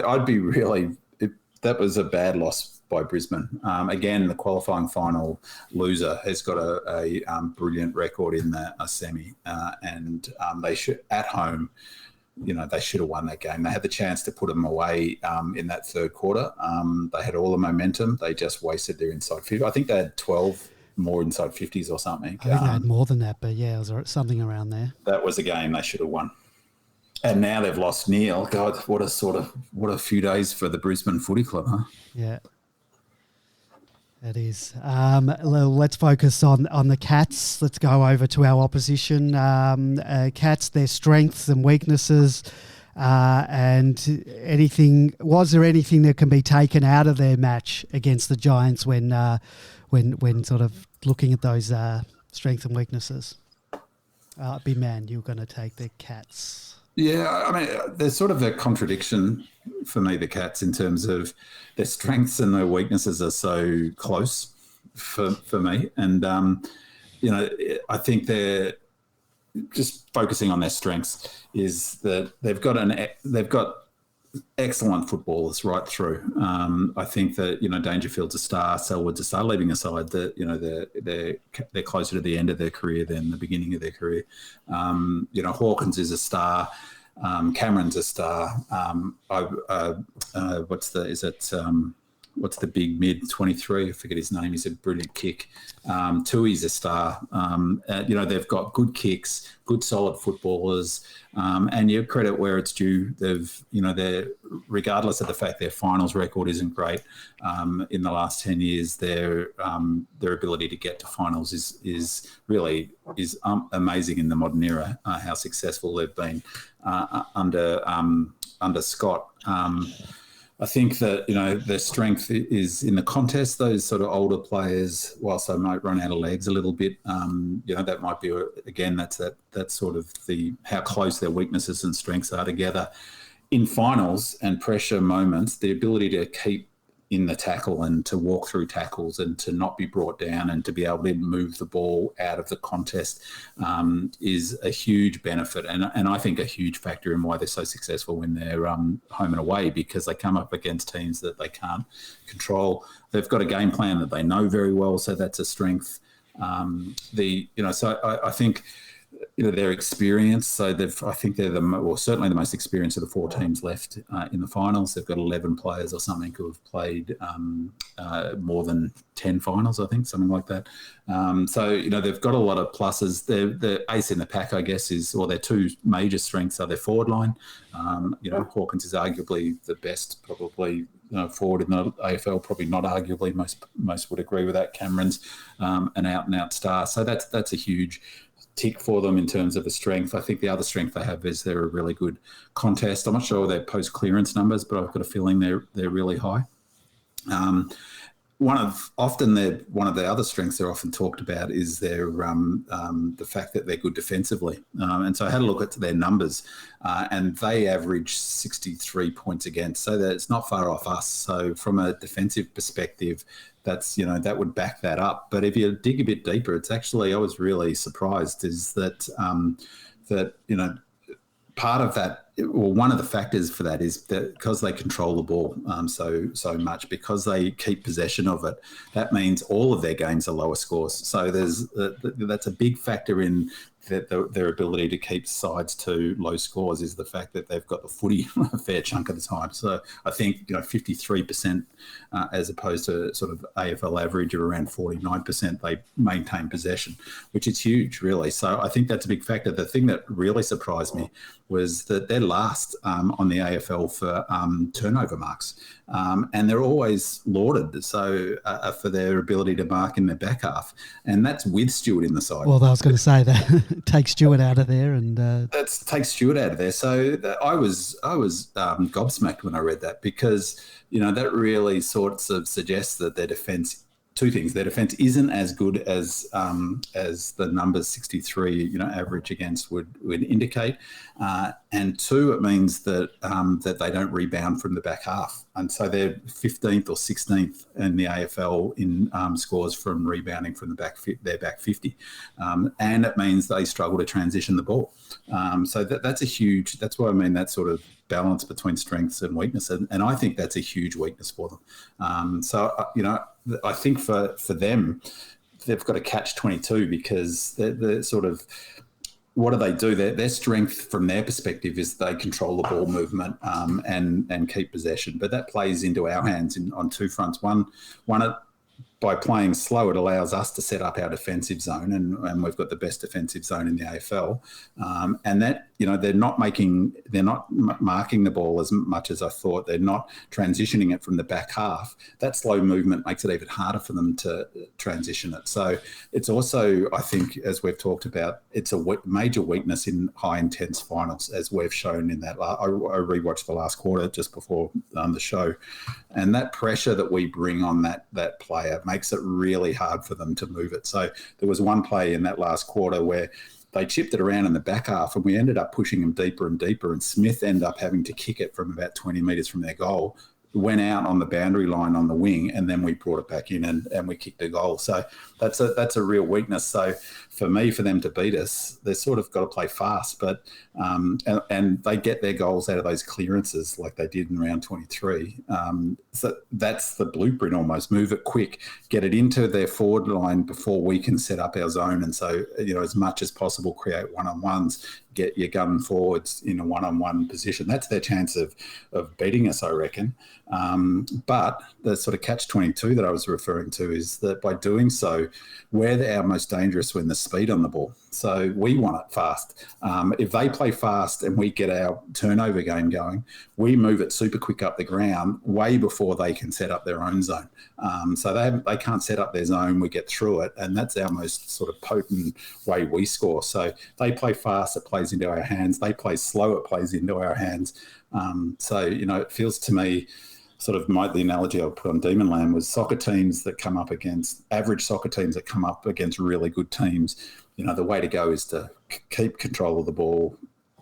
I'd be really – that was a bad loss by Brisbane. Again, the qualifying final loser has got a brilliant record in a semi. And they should, at home – they should have won that game. They had the chance to put them away in that third quarter. They had all the momentum. They just wasted their inside 50. I think they had 12 more inside 50s or something. I think they had more than that, but yeah, it was something around there. That was a game they should have won. And now they've lost Neil. God, what a few days for the Brisbane Footy Club, huh? Yeah. It is. Let's focus on the Cats. Let's go over to our opposition. Cats, their strengths and weaknesses, and was there anything that can be taken out of their match against the Giants when sort of looking at those strengths and weaknesses? Big man, you're going to take the Cats. Yeah, there's sort of a contradiction for me, the Cats, in terms of their strengths and their weaknesses are so close for me. And, I think they're just focusing on their strengths is that they've got excellent footballers right through. I think that Dangerfield's a star, Selwood's a star. Leaving aside that they're closer to the end of their career than the beginning of their career. Hawkins is a star. Cameron's a star. What's the big mid 23? I forget his name. He's a brilliant kick. Tui's a star. They've got good kicks, good solid footballers, and you credit where it's due. They're regardless of the fact their finals record isn't great in the last 10 years, their ability to get to finals is really amazing in the modern era. How successful they've been under Scott. I think that, their strength is in the contest. Those sort of older players, whilst they might run out of legs a little bit, that might be, again, that's sort of how close their weaknesses and strengths are together. In finals and pressure moments, the ability to keep in the tackle and to walk through tackles and to not be brought down and to be able to move the ball out of the contest is a huge benefit and I think a huge factor in why they're so successful when they're home and away, because they come up against teams that they can't control. They've got a game plan that they know very well, so that's a strength. So I think their experience. So I think they're certainly the most experienced of the 4 teams left in the finals. They've got 11 players or something who have played more than 10 finals, I think, something like that. They've got a lot of pluses. The ace in the pack, I guess, their 2 major strengths are their forward line. Hawkins is arguably the best, probably, forward in the AFL, probably not arguably. Most would agree with that. Cameron's an out-and-out star. So that's a huge tick for them in terms of a strength. I think the other strength they have is they're a really good contest. I'm not sure their post-clearance numbers, but I've got a feeling they're really high. One of the other strengths they're often talked about is their the fact that they're good defensively. And so I had a look at their numbers, and they average 63 points against, so that it's not far off us. So from a defensive perspective, that's that would back that up. But if you dig a bit deeper, it's actually, I was really surprised, is that part of that, well, one of the factors for that is that because they control the ball so much, because they keep possession of it, that means all of their games are lower scores. So that's a big factor in their ability to keep sides to low scores, is the fact that they've got the footy a fair chunk of the time. So I think 53% as opposed to sort of AFL average of around 49%, they maintain possession, which is huge, really. So I think that's a big factor. The thing that really surprised me was that they're last on the AFL for turnover marks, and they're always lauded for their ability to mark in their back half, and that's with Stewart in the side. Well, I was going to say that take Stewart out of there, and that takes Stewart out of there. So I was gobsmacked when I read that, because that really sort of suggests that their defence. 2 things: their defence isn't as good as the numbers 63 average against would indicate, and 2, it means that they don't rebound from the back half, and so they're 15th or 16th in the AFL in scores from rebounding from their back 50, and it means they struggle to transition the ball. So that's a huge. That's what I mean. That sort of balance between strengths and weakness, and I think that's a huge weakness for them. I think for them, they've got a catch-22, because they're sort of, what do? Their strength from their perspective is they control the ball movement and keep possession, but that plays into our hands on 2 fronts. One, by playing slow, it allows us to set up our defensive zone, and we've got the best defensive zone in the AFL. And that, they're not marking the ball as much as I thought. They're not transitioning it from the back half. That slow movement makes it even harder for them to transition it. So it's also, I think, as we've talked about, it's a major weakness in high intense finals, as we've shown in that. I rewatched the last quarter just before the show, and that pressure that we bring on that player makes it really hard for them to move it. So there was one play in that last quarter where they chipped it around in the back half, and we ended up pushing them deeper and deeper, and Smith ended up having to kick it from about 20 metres from their goal went out on the boundary line on the wing, and then we brought it back in and we kicked a goal. So that's a real weakness. So for me, for them to beat us, they've sort of got to play fast, but and they get their goals out of those clearances like they did in round 23. So that's the blueprint almost. Move it quick, get it into their forward line before we can set up our zone. And so, as much as possible, create one-on-ones, get your gun forwards in a one-on-one position. That's their chance of beating us, I reckon. But the sort of catch-22 that I was referring to is that by doing so, we're our most dangerous when there's speed on the ball. So we want it fast. If they play fast and we get our turnover game going, we move it super quick up the ground way before they can set up their own zone. So they can't set up their zone, we get through it, and that's our most sort of potent way we score. So they play fast, it plays into our hands. They play slow, it plays into our hands. So, it feels to me, sort of the analogy I put on Demonland was average soccer teams that come up against really good teams. The way to go is to keep control of the ball,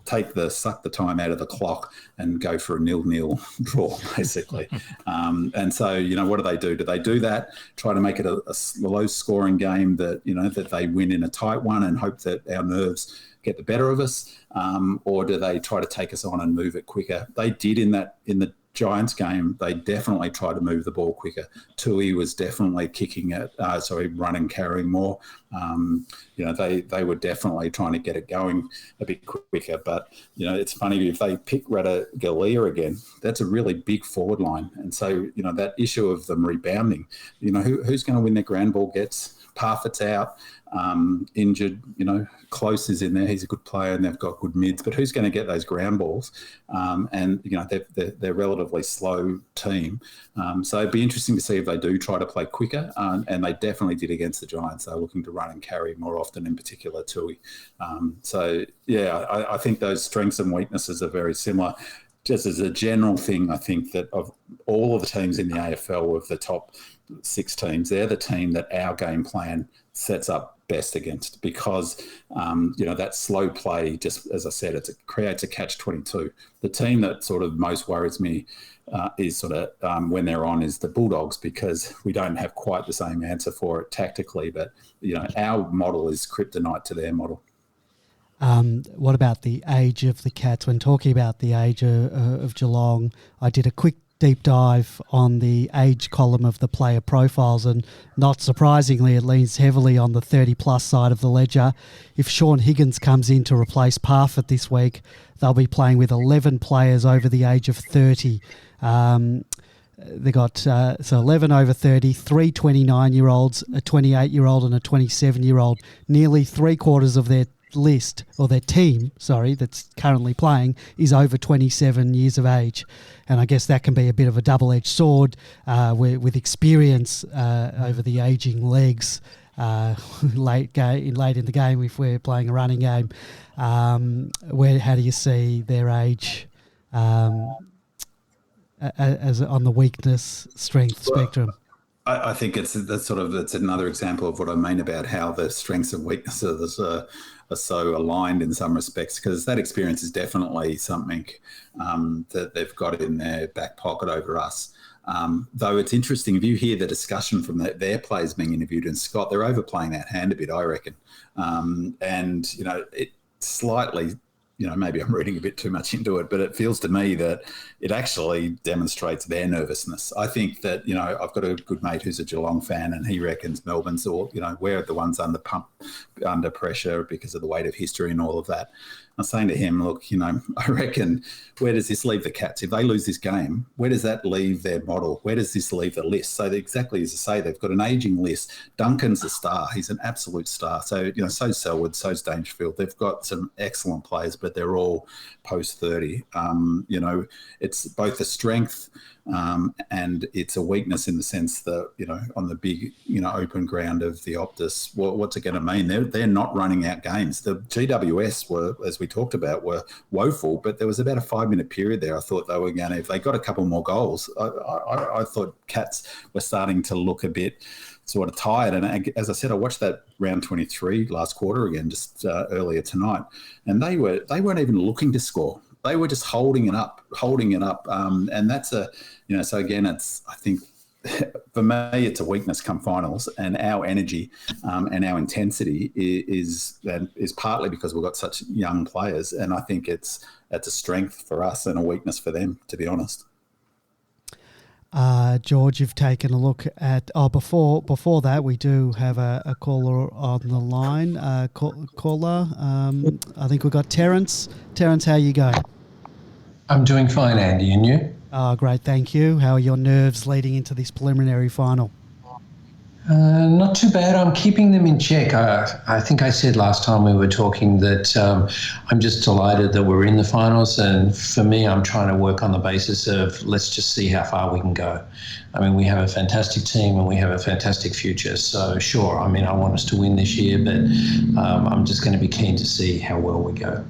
suck the time out of the clock and go for a 0-0 draw, basically. And so, what do? Do they do that, try to make it a low scoring game that, that they win in a tight one and hope that our nerves get the better of us? Or do they try to take us on and move it quicker? They did in the Giants game. They definitely tried to move the ball quicker. Tui was definitely kicking it, running, carrying more. They were definitely trying to get it going a bit quicker. But, it's funny, if they pick Radaglia again, that's a really big forward line. And so, that issue of them rebounding, who's going to win their ground ball gets? Parfitt's out, injured, Close is in there. He's a good player and they've got good mids, but who's going to get those ground balls? And they're a relatively slow team. So it'd be interesting to see if they do try to play quicker, and they definitely did against the Giants. They're looking to run and carry more often, in particular Tui. I think those strengths and weaknesses are very similar. Just as a general thing, I think that of all of the teams in the AFL, of the top 6 teams, they're the team that our game plan sets up best against, because that slow play, just as I said, it creates a catch-22. The team that sort of most worries me is sort of when they're on is the Bulldogs, because we don't have quite the same answer for it tactically, but our model is kryptonite to their model. What about the age of the Cats? When talking about the age of Geelong, I did a quick deep dive on the age column of the player profiles, and not surprisingly, it leans heavily on the 30-plus side of the ledger. If Sean Higgins comes in to replace Parfitt this week, they'll be playing with 11 players over the age of 30. They got 11 over 30, 3 29-year-olds, a 28-year-old and a 27-year-old. Nearly three-quarters of their list, or their team, that's currently playing, is over 27 years of age. And I guess that can be a bit of a double-edged sword with experience over the ageing legs late in the game if we're playing a running game. How do you see their age as on the weakness strength spectrum? I think it's another example of what I mean about how the strengths and weaknesses are so aligned in some respects, because that experience is definitely something that they've got in their back pocket over us. Though it's interesting, if you hear the discussion from their players being interviewed, and Scott, they're overplaying that hand a bit, I reckon. It slightly, maybe I'm reading a bit too much into it, but it feels to me that it actually demonstrates their nervousness. I think that, I've got a good mate who's a Geelong fan, and he reckons Melbourne's we're the ones under pressure because of the weight of history and all of that. I'm saying to him, look, I reckon, where does this leave the Cats? If they lose this game, where does that leave their model? Where does this leave the list? So exactly as I say, they've got an ageing list. Duncan's a star. He's an absolute star. So, so's Selwood, so's Dangerfield. They've got some excellent players, but they're all post-30. It's both a strength and it's a weakness in the sense that, on the big, open ground of the Optus, what's it going to mean? They're not running out games. The GWS were, as we talked about, were woeful, but there was about a 5-minute period there. I thought they were going to, if they got a couple more goals, I thought Cats were starting to look a bit sort of tired. And as I said, I watched that round 23 last quarter again, just earlier tonight, and they weren't even looking to score. they were just holding it up, and that's so again, it's, I think, for me, it's a weakness come finals, and our energy and our intensity is partly because we've got such young players, and I think it's a strength for us and a weakness for them, to be honest. George, you've taken a look at. Before that, we do have a caller on the line. Caller, I think we've got Terence. Terence, how you going? I'm doing fine, Andy, and you? Oh, great, thank you. How are your nerves leading into this preliminary final? Not too bad. I'm keeping them in check. I think I said last time we were talking that I'm just delighted that we're in the finals, and for me, I'm trying to work on the basis of let's just see how far we can go. I mean, we have a fantastic team and we have a fantastic future. So sure, I mean, I want us to win this year, but I'm just going to be keen to see how well we go.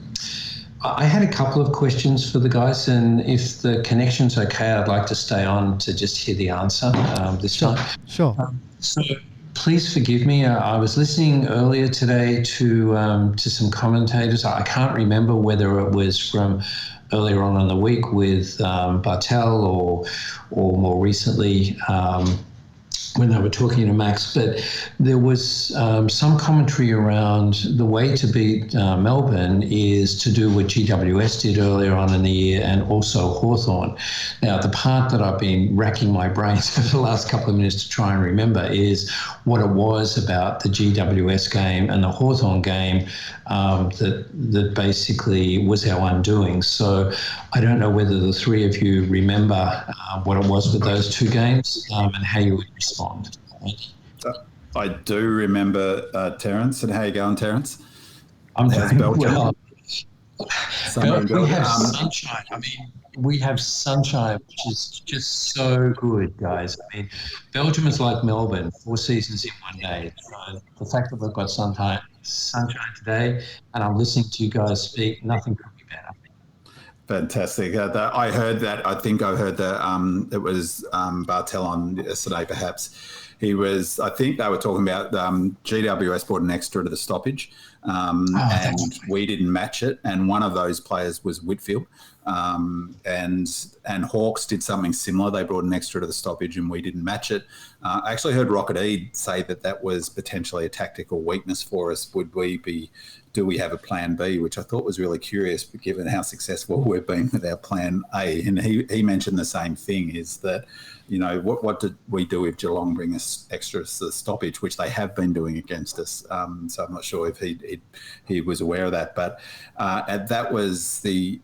I had a couple of questions for the guys, and if the connection's okay, I'd like to stay on to just hear the answer this time. Sure. So please forgive me. I was listening earlier today to some commentators. I can't remember whether it was from earlier on in the week with Bartel or more recently when they were talking to Max, but there was some commentary around the way to beat Melbourne is to do what GWS did earlier on in the year, and also Hawthorn. Now, the part that I've been racking my brains for the last couple of minutes to try and remember is what it was about the GWS game and the Hawthorn game that basically was our undoing. So I don't know whether the three of you remember what it was with those two games and how you would respond. I do remember, Terence. And how you going, Terence? I'm doing well. We have sunshine. I mean, we have sunshine, which is just so good, guys. I mean, Belgium is like Melbourne, 4 seasons in one day. So the fact that we've got sunshine today, and I'm listening to you guys speak, nothing could be better. Fantastic. I heard that. I think I heard that it was Bartel on yesterday, perhaps. I think they were talking about GWS brought an extra to the stoppage, and we didn't match it. And one of those players was Whitfield. And Hawks did something similar. They brought an extra to the stoppage and we didn't match it. I actually heard Rocket Eade say that was potentially a tactical weakness for us. Do we have a plan B, which I thought was really curious, given how successful we've been with our plan A. And he mentioned the same thing, is that, what did we do if Geelong bring us extras to the stoppage, which they have been doing against us. So I'm not sure if he was aware of that. But that was the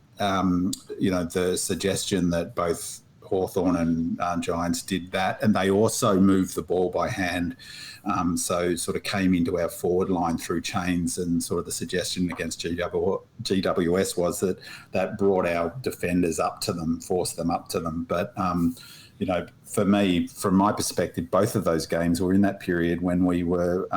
suggestion that both Hawthorn and Giants did that, and they also moved the ball by hand, so sort of came into our forward line through chains, and sort of the suggestion against GWS was that brought our defenders up to them, forced them up to them. But for me, from my perspective, both of those games were in that period when we were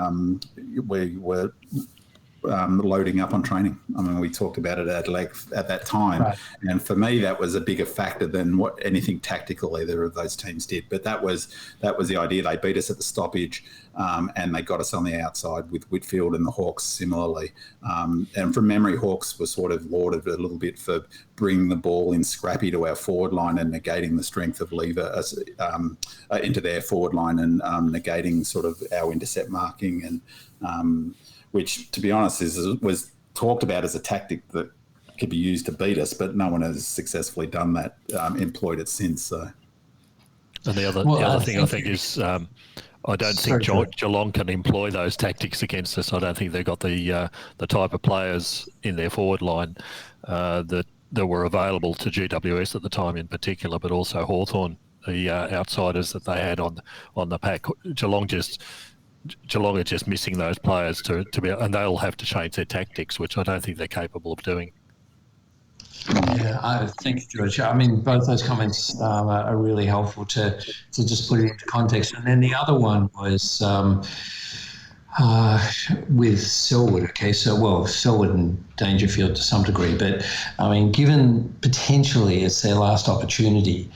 loading up on training. I mean, we talked about it at length at that time. Right. And for me, that was a bigger factor than what anything tactical either of those teams did. But that was the idea. They beat us at the stoppage, and they got us on the outside with Whitfield, and the Hawks similarly. And from memory, Hawks were sort of lauded a little bit for bringing the ball in scrappy to our forward line and negating the strength of Lever into their forward line, and negating sort of our intercept marking, and which, to be honest, was talked about as a tactic that could be used to beat us, but no one has successfully done that, employed it since. So. And the other thing I think is I don't think Geelong can employ those tactics against us. I don't think they've got the type of players in their forward line that were available to GWS at the time in particular, but also Hawthorn, the outsiders that they had on the pack. Geelong are just missing those players to be, and they'll have to change their tactics, which I don't think they're capable of doing. Yeah, thank you, George. I mean, both those comments are really helpful to just put it into context. And then the other one was with Selwood. Okay, so Selwood and Dangerfield to some degree, but I mean, given potentially it's their last opportunity,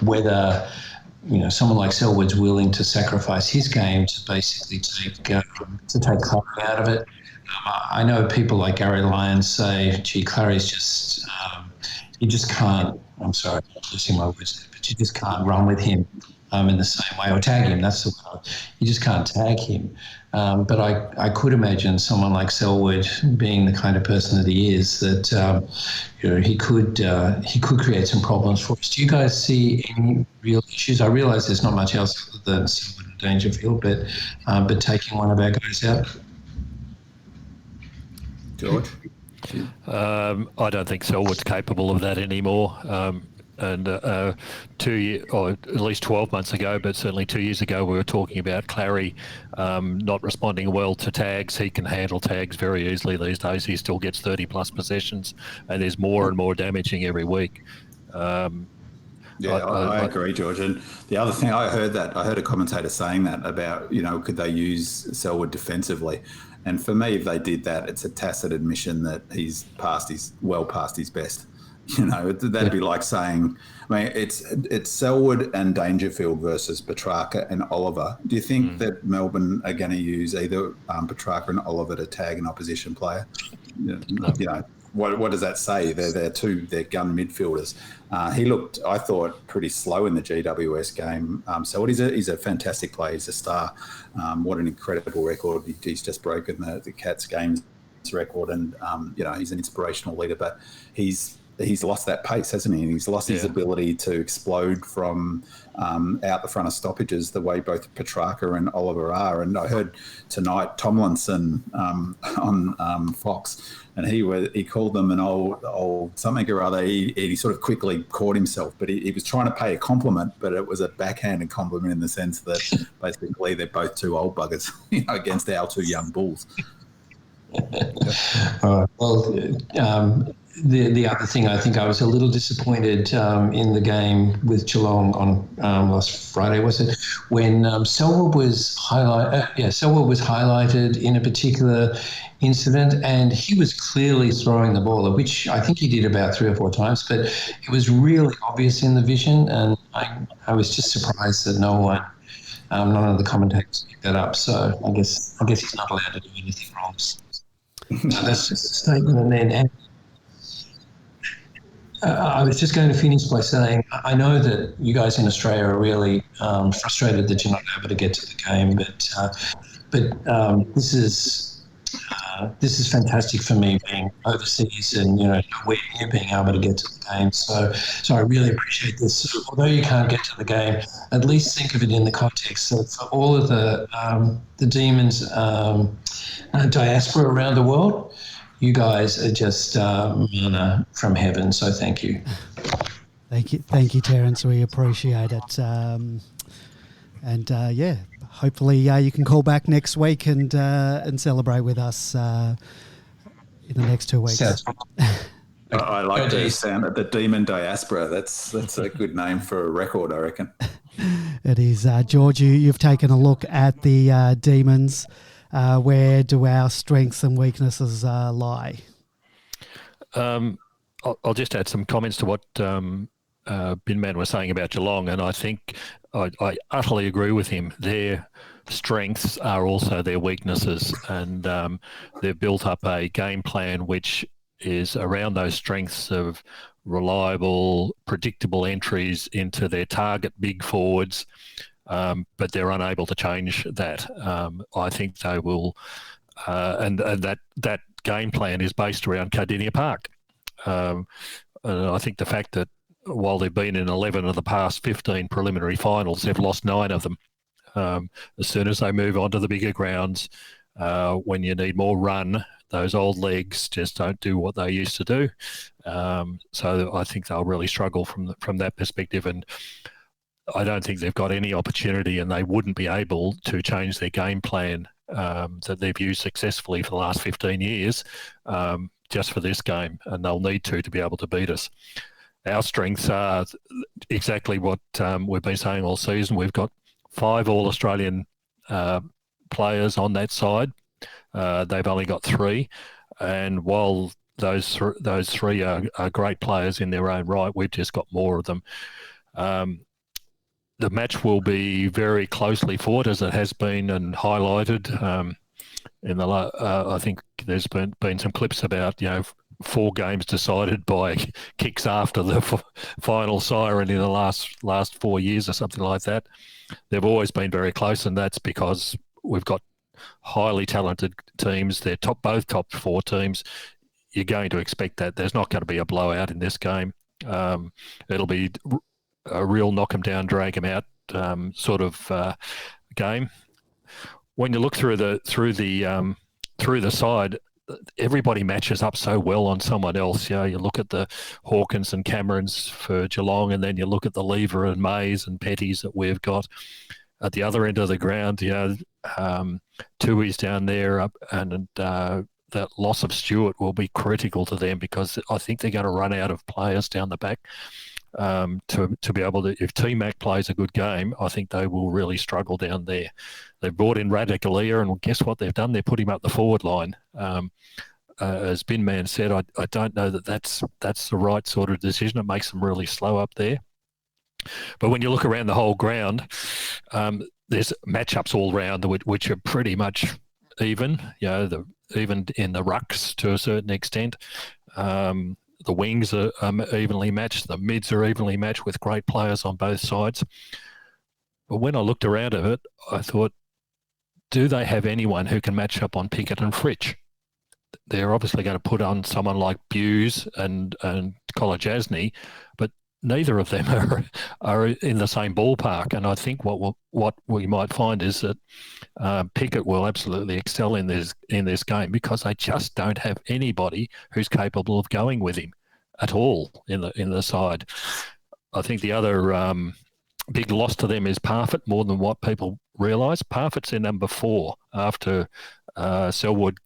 whether someone like Selwood's willing to sacrifice his game to basically take Clary out of it. I know people like Gary Lyons say, "Gee, Clary's just you just can't." I'm sorry, I'm losing my words, but you just can't run with him in the same way, or tag him. That's the word. You just can't tag him. But I could imagine someone like Selwood being the kind of person that he is, that he could create some problems for us. Do you guys see any real issues? I realise there's not much else other than Selwood and Dangerfield, but taking one of our guys out. George? I don't think Selwood's capable of that anymore. And 2 years, or at least 12 months ago, but certainly 2 years ago, we were talking about Clary not responding well to tags. He can handle tags very easily these days. He still gets 30 plus possessions, and there's more and more damaging every week. I agree, George. And the other thing, I heard a commentator saying that about, could they use Selwood defensively? And for me, if they did that, it's a tacit admission that he's well past his best. That'd be like saying, it's Selwood and Dangerfield versus Petrarca and Oliver. Do you think that Melbourne are going to use either Petrarca and Oliver to tag an opposition player? No. What does that say? They're gun midfielders. He looked, I thought, pretty slow in the GWS game. Selwood, he's a fantastic player. He's a star. What an incredible record. He's just broken the Cats games record, and he's an inspirational leader. But he's lost that pace, hasn't he? And he's lost his ability to explode from out the front of stoppages the way both Petrarca and Oliver are. And I heard tonight Tomlinson on Fox, and he called them an old something or other. He sort of quickly caught himself, but he was trying to pay a compliment, but it was a backhanded compliment in the sense that basically they're both two old buggers against our two young bulls. The other thing, I think I was a little disappointed in the game with Geelong on last Friday, was it, when Selwood was highlighted in a particular incident, and he was clearly throwing the ball, which I think he did about 3 or 4 times, but it was really obvious in the vision, and I was just surprised that none of the commentators picked that up. So I guess he's not allowed to do anything wrong. So that's just a statement. And then I was just going to finish by saying, I know that you guys in Australia are really frustrated that you're not able to get to the game, but this is fantastic for me, being overseas and nowhere near being able to get to the game. So I really appreciate this. So although you can't get to the game, at least think of it in the context of for all of the Demons diaspora around the world. You guys are just manna from heaven, so thank you. Thank you, Terence. We appreciate it. Hopefully you can call back next week and celebrate with us in the next 2 weeks. I like the sound of the Demon Diaspora. That's a good name for a record, I reckon. It is. George, you've taken a look at the Demons. Where do our strengths and weaknesses lie? I'll just add some comments to what Binman was saying about Geelong, and I think I utterly agree with him. Their strengths are also their weaknesses, and they've built up a game plan which is around those strengths of reliable, predictable entries into their target big forwards. But they're unable to change that. I think they will, and that game plan is based around Cardinia Park. And I think the fact that while they've been in 11 of the past 15 preliminary finals, they've lost 9 of them. As soon as they move on to the bigger grounds, when you need more run, those old legs just don't do what they used to do. So I think they'll really struggle from that perspective, and I don't think they've got any opportunity, and they wouldn't be able to change their game plan that they've used successfully for the last 15 years just for this game, and they'll need to be able to beat us. Our strengths are exactly what we've been saying all season. We've got 5 All-Australian players on that side. They've only got 3, and while those 3 are great players in their own right, we've just got more of them. the match will be very closely fought, as it has been and highlighted. I think there's been some clips about 4 games decided by kicks after the final siren in the last 4 years or something like that. They've always been very close, and that's because we've got highly talented teams. They're both top 4 teams. You're going to expect that. There's not going to be a blowout in this game. It'll be a real knock 'em down, drag 'em out sort of game. When you look through the side, everybody matches up so well on someone else. You look at the Hawkins and Camerons for Geelong, and then you look at the Lever and Mays and Petties that we've got at the other end of the ground. Tui's down there, and that loss of Stewart will be critical to them, because I think they're going to run out of players down the back to be able to. If T-Mac plays a good game, I think they will really struggle down there. They've brought in Radicalea, and guess what they've done? They're putting him up the forward line. As Bin Man said, I don't know that's the right sort of decision. It makes them really slow up there. But when you look around the whole ground, there's matchups all round which are pretty much even. Even in the rucks to a certain extent. The wings are evenly matched. The mids are evenly matched with great players on both sides. But when I looked around at it, I thought, do they have anyone who can match up on Pickett and Fritsch? They're obviously going to put on someone like Buse and Kolajasny, but neither of them are in the same ballpark. And I think what we might find is that Pickett will absolutely excel in this game, because they just don't have anybody who's capable of going with him at all in the side. I think the other big loss to them is Parfitt, more than what people realise. Parfitt's in number 4 after Selwood,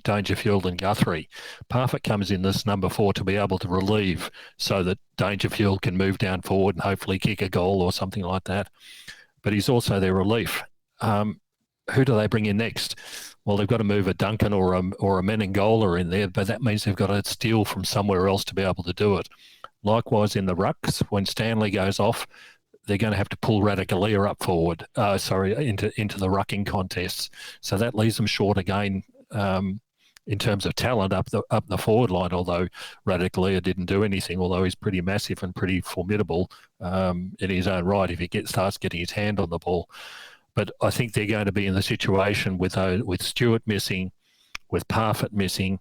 Dangerfield and Guthrie. Parfitt comes in this number 4 to be able to relieve, so that Dangerfield can move down forward and hopefully kick a goal or something like that. But he's also their relief. Who do they bring in next? Well, they've got to move a Duncan or a Menengola in there, but that means they've got to steal from somewhere else to be able to do it. Likewise in the rucks, when Stanley goes off, they're going to have to pull Radicalea up forward, into the rucking contests. So that leaves them short again in terms of talent up the forward line, although Radicalea didn't do anything, although he's pretty massive and pretty formidable in his own right if he starts getting his hand on the ball. But I think they're going to be in the situation with Stewart missing, with Parfitt missing,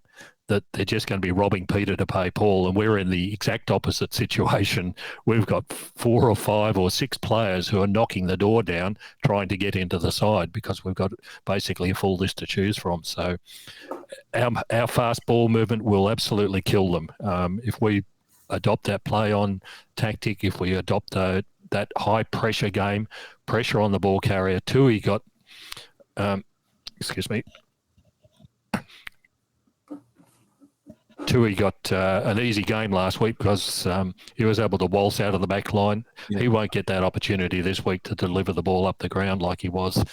that they're just going to be robbing Peter to pay Paul. And we're in the exact opposite situation. We've got 4 or 5 or 6 players who are knocking the door down, trying to get into the side, because we've got basically a full list to choose from. So our fast ball movement will absolutely kill them. If we adopt that play on tactic, if we adopt that high pressure game, pressure on the ball carrier. Tui got, Tui got an easy game last week because he was able to waltz out of the back line. Yeah. He won't get that opportunity this week to deliver the ball up the ground like he was.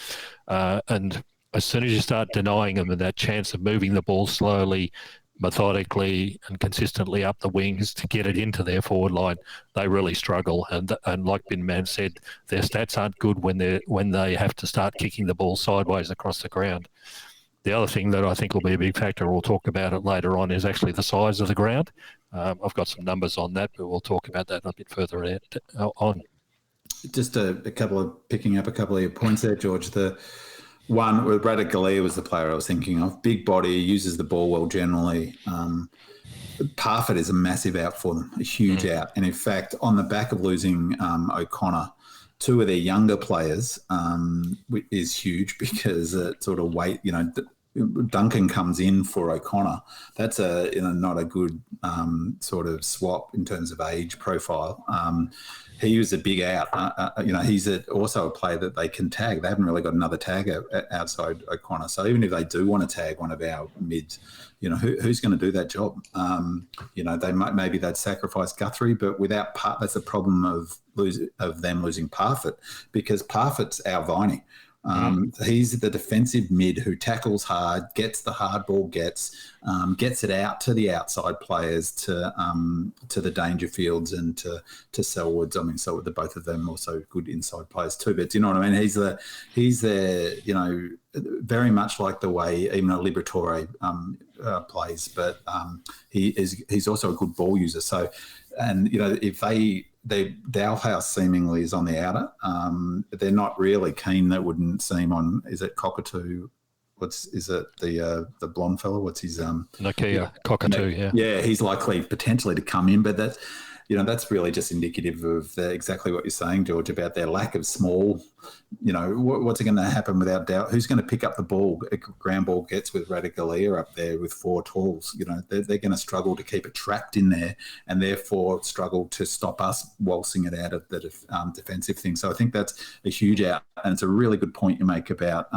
And as soon as you start denying them that chance of moving the ball slowly, methodically and consistently up the wings to get it into their forward line, they really struggle. And like Bin Man said, their stats aren't good when they have to start kicking the ball sideways across the ground. The other thing that I think will be a big factor, we'll talk about it later on, is actually the size of the ground. I've got some numbers on that, but we'll talk about that a bit further on. Just picking up a couple of your points there, George. The one with Radicalea was the player I was thinking of. Big body, uses the ball well generally. Parfitt is a massive out for them, a huge out. And in fact, on the back of losing O'Connor, 2 of their younger players is huge because sort of weight, Duncan comes in for O'Connor. That's not a good sort of swap in terms of age profile. He was a big out. He's also a player that they can tag. They haven't really got another tag outside O'Connor. So even if they do want to tag one of our mids, who's going to do that job? Maybe they'd sacrifice Guthrie, but without that's the problem of them losing Parfitt, because Parfitt's our Viney. He's the defensive mid who tackles hard, gets the hard ball, gets it out to the outside players, to the danger fields and to Selwoods. I mean, so the both of them also good inside players too. But do you know what I mean? He's there, you know, very much like the way even a Liberatore plays, but he's also a good ball user. So, and you know, if Dalhouse seemingly is on the outer, they're not really keen. That wouldn't seem on. Is it Cockatoo? Is it the blonde fellow? What's his Nokia Cockatoo? Yeah, yeah, he's likely potentially to come in, but that's, you know, that's really just indicative of exactly what you're saying, George, about their lack of small. You know, what's going to happen without doubt? Who's going to pick up the ball? A ground ball gets with Radicalier up there with 4 talls. You know, they're going to struggle to keep it trapped in there, and therefore struggle to stop us waltzing it out of the defensive thing. So I think that's a huge out, and it's a really good point you make about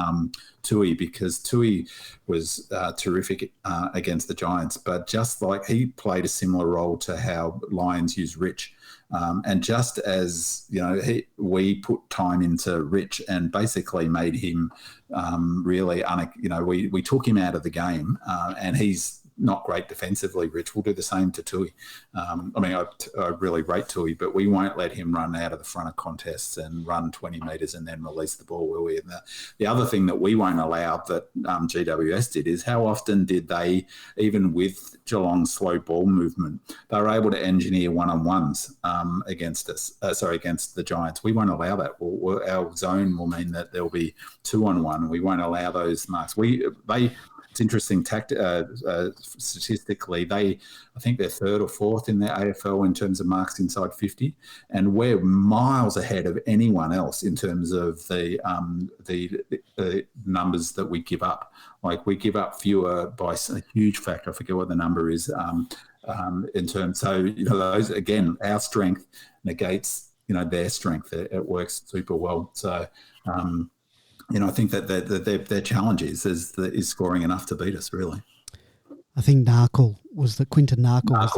Tui, because Tui was terrific against the Giants, but just like he played a similar role to how Lions use Rich. And just as, you know, we put time into Rich and basically made him really, you know, we took him out of the game, and he's not great defensively. Rich will do the same to Tui. I mean, I really rate Tui, but we won't let him run out of the front of contests and run 20 metres and then release the ball, will we? And the other thing that we won't allow that GWS did is how often did they, even with Geelong's slow ball movement, they were able to engineer one-on-ones against us, against the Giants. We won't allow that. Our zone will mean that there'll be 2-on-1. We won't allow those marks. It's interesting statistically, I think they're 3rd or 4th in the AFL in terms of marks inside 50, and we're miles ahead of anyone else in terms of the numbers that we give up. Like, we give up fewer by a huge factor. I forget what the number is in terms. So, you know, those, again, our strength negates, you know, their strength. It works super well. So, you know, I think that their challenge is scoring enough to beat us, really. I think Quinton Narkle was the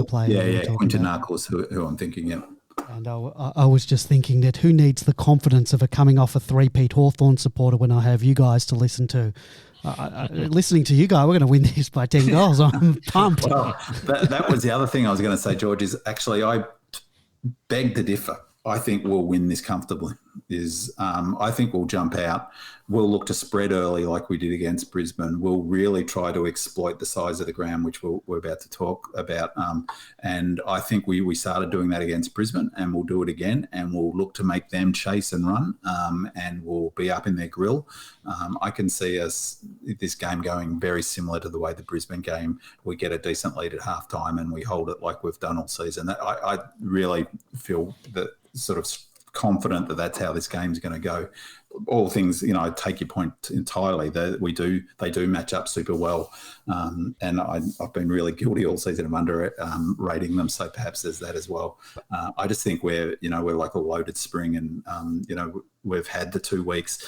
player. Yeah, Quinton Narkle is who I'm thinking, yeah. And I was just thinking that who needs the confidence of coming off a three-peat Hawthorn supporter when I have you guys to listen to? Listening to you guys, we're going to win this by 10 goals. I'm pumped. Well, that was the other thing I was going to say, George, is actually I beg to differ. I think we'll win this comfortably. I think we'll jump out. We'll look to spread early like we did against Brisbane. We'll really try to exploit the size of the ground, which we're about to talk about. And I think we started doing that against Brisbane, and we'll do it again. And we'll look to make them chase and run, and we'll be up in their grill. I can see this game going very similar to the way the Brisbane game. We get a decent lead at halftime and we hold it like we've done all season. I really feel that sort of confident that that's how this game's going to go. All things, you know, I take your point entirely. They do match up super well, and I've been really guilty all season of underrating them. So perhaps there's that as well. I just think we're like a loaded spring, and you know, we've had the 2 weeks.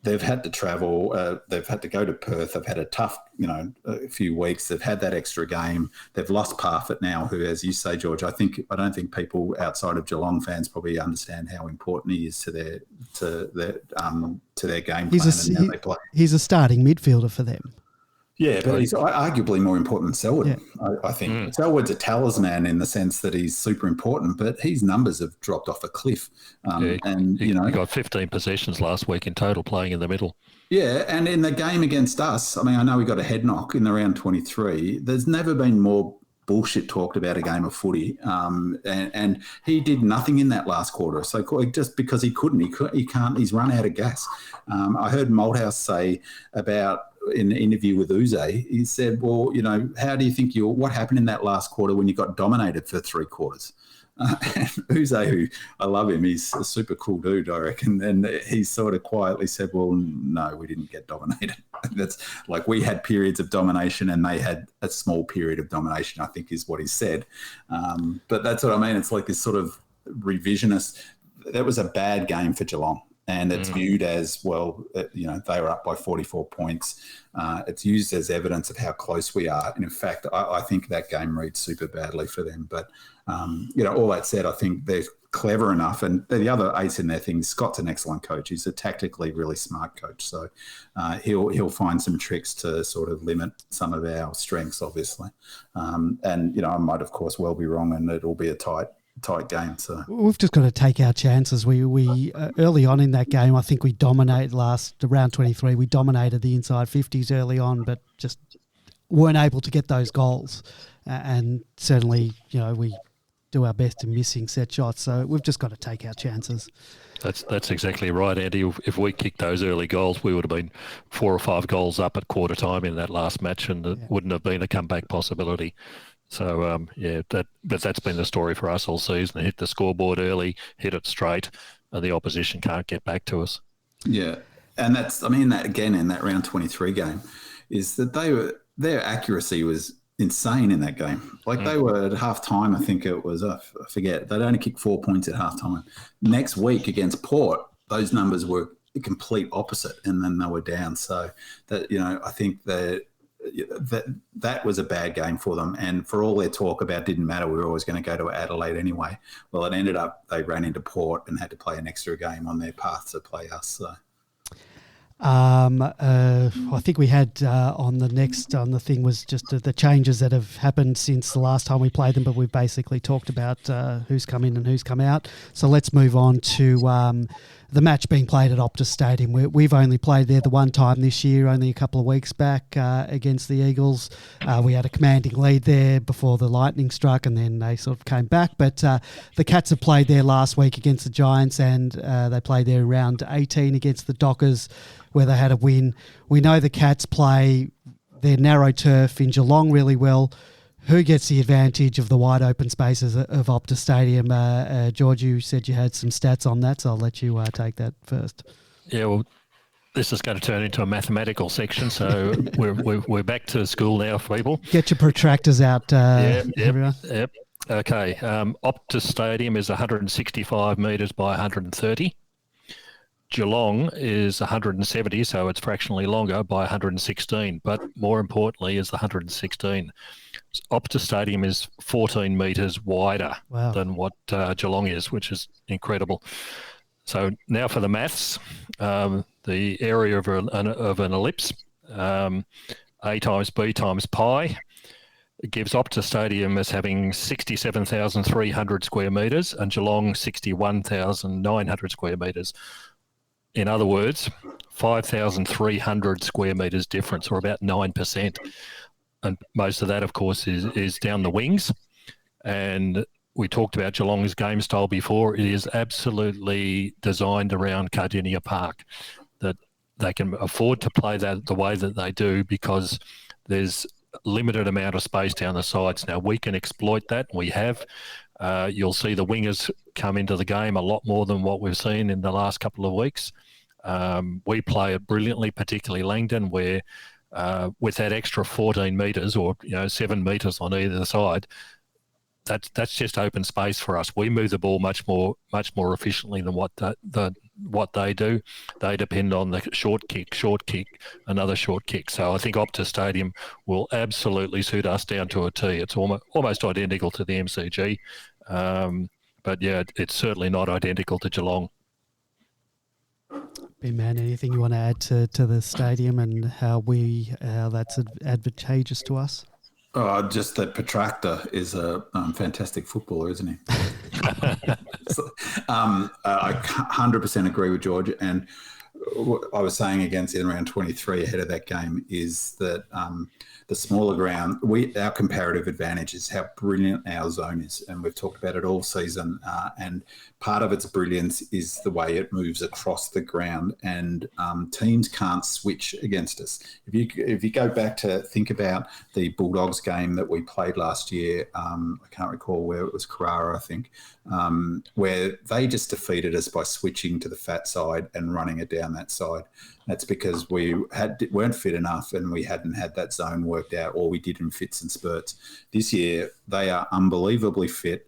They've had to travel. They've had to go to Perth. They've had a tough, you know, a few weeks. They've had that extra game. They've lost Parfitt now, who, as you say, George, I don't think people outside of Geelong fans probably understand how important he is to their game plan and how they play. He's a starting midfielder for them. Yeah, but he's arguably more important than Selwood, yeah. I think. Selwood's a talisman in the sense that he's super important, but his numbers have dropped off a cliff. He got 15 possessions last week in total playing in the middle. Yeah, and in the game against us, I mean, I know we got a head knock in the round 23. There's never been more bullshit talked about a game of footy, and he did nothing in that last quarter. So just because he can't. He's run out of gas. I heard Malthouse say about, in an interview with Uze, he said, well, you know, how do you think what happened in that last quarter when you got dominated for 3 quarters? And Uze, who I love him, he's a super cool dude, I reckon. And he sort of quietly said, well, no, we didn't get dominated. That's like, we had periods of domination and they had a small period of domination, I think is what he said. But that's what I mean. It's like this sort of revisionist. That was a bad game for Geelong. And it's viewed as, well, they were up by 44 points. It's used as evidence of how close we are. And in fact, I think that game reads super badly for them. But, all that said, I think they're clever enough. And the other ace in their thing, Scott's an excellent coach. He's a tactically really smart coach. So he'll find some tricks to sort of limit some of our strengths, obviously. I might, of course, well be wrong, and it'll be a tight game. So we've just got to take our chances. We early on in that game, I think we dominated round 23. We dominated the inside 50s early on, but just weren't able to get those goals. And certainly, we do our best in missing set shots. So we've just got to take our chances. That's exactly right, Andy. If we kicked those early goals, we would have been 4 or 5 goals up at quarter time in that last match, and it wouldn't have been a comeback possibility. So, but that's been the story for us all season. Hit the scoreboard early, hit it straight, and the opposition can't get back to us. Yeah, and that again in that round 23 game is that their accuracy was insane in that game. Like they were at half time, I think it was, I forget, they'd only kicked 4 points at half time. Next week against Port, those numbers were the complete opposite, and then they were down. So that, I think that was a bad game for them. And for all their talk about didn't matter, we were always going to go to Adelaide anyway. Well, it ended up they ran into Port and had to play an extra game on their path to play us. So. I think we had on the thing was just the changes that have happened since the last time we played them, but we've basically talked about who's come in and who's come out. So let's move on to the match being played at Optus Stadium. We've only played there the one time this year, only a couple of weeks back against the Eagles. We had a commanding lead there before the lightning struck, and then they sort of came back. But the Cats have played there last week against the Giants, and they played there in round 18 against the Dockers, where they had a win. We know the Cats play their narrow turf in Geelong really well. Who gets the advantage of the wide open spaces of Optus Stadium? George, you said you had some stats on that, so I'll let you take that first. Yeah, well, this is going to turn into a mathematical section, so we're back to school now, people. Get your protractors out, everyone. Yep. Okay, Optus Stadium is 165 metres by 130. Geelong is 170, so it's fractionally longer, by 116, but more importantly is the 116. Optus Stadium is 14 metres wider than what Geelong is, which is incredible. So now for the maths, the area of an ellipse, A times B times pi, it gives Optus Stadium as having 67,300 square metres and Geelong 61,900 square metres. In other words, 5,300 square metres difference, or about 9%. And most of that, of course, is down the wings. And we talked about Geelong's game style before. It is absolutely designed around Cardinia Park, that they can afford to play that the way that they do because there's limited amount of space down the sides. Now, we can exploit that. We have. You'll see the wingers come into the game a lot more than what we've seen in the last couple of weeks. We play it brilliantly, particularly Langdon, where with that extra 14 metres or 7 metres on either side, that's just open space for us. We move the ball much more efficiently than what they do. They depend on the short kick, another short kick. So I think Optus Stadium will absolutely suit us down to a T. It's almost identical to the MCG. But yeah, it's certainly not identical to Geelong. Ben, man, anything you want to add to the stadium and how that's advantageous to us? Oh, just that Petracca is a fantastic footballer, isn't he? I 100% agree with George. And what I was saying in round 23 ahead of that game is that the smaller ground, our comparative advantage is how brilliant our zone is. And we've talked about it all season. And part of its brilliance is the way it moves across the ground, and teams can't switch against us. If you go back to think about the Bulldogs game that we played last year, I can't recall where it was, Carrara, I think, where they just defeated us by switching to the fat side and running it down that side. That's because we weren't fit enough and we hadn't had that zone worked out, or we did in fits and spurts. This year, they are unbelievably fit.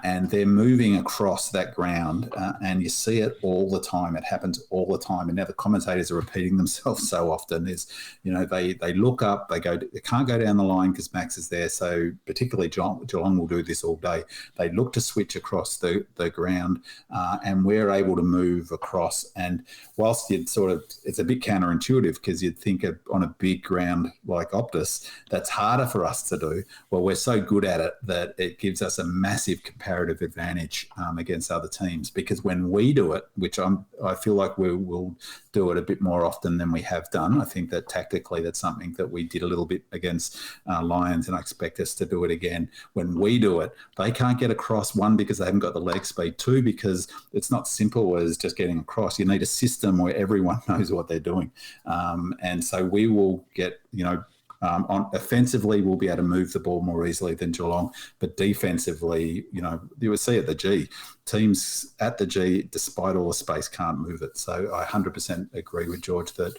And they're moving across that ground, and you see it all the time. It happens all the time, and now the commentators are repeating themselves so often. They look up, they can't go down the line because Max is there. So particularly Geelong will do this all day. They look to switch across the ground, and we're able to move across. And whilst it's a bit counterintuitive because you'd think on a big ground like Optus, that's harder for us to do. Well, we're so good at it that it gives us a massive comparative advantage against other teams, because when we do it, which I feel like we'll do it a bit more often than we have done. I think that tactically that's something that we did a little bit against Lions, and I expect us to do it again. When we do it, they can't get across, one, because they haven't got the leg speed, two, because it's not simple as just getting across. You need a system where everyone knows what they're doing. And so we will get, on offensively, we'll be able to move the ball more easily than Geelong, but defensively, you would see at the G, teams at the G, despite all the space, can't move it. So I 100% agree with George that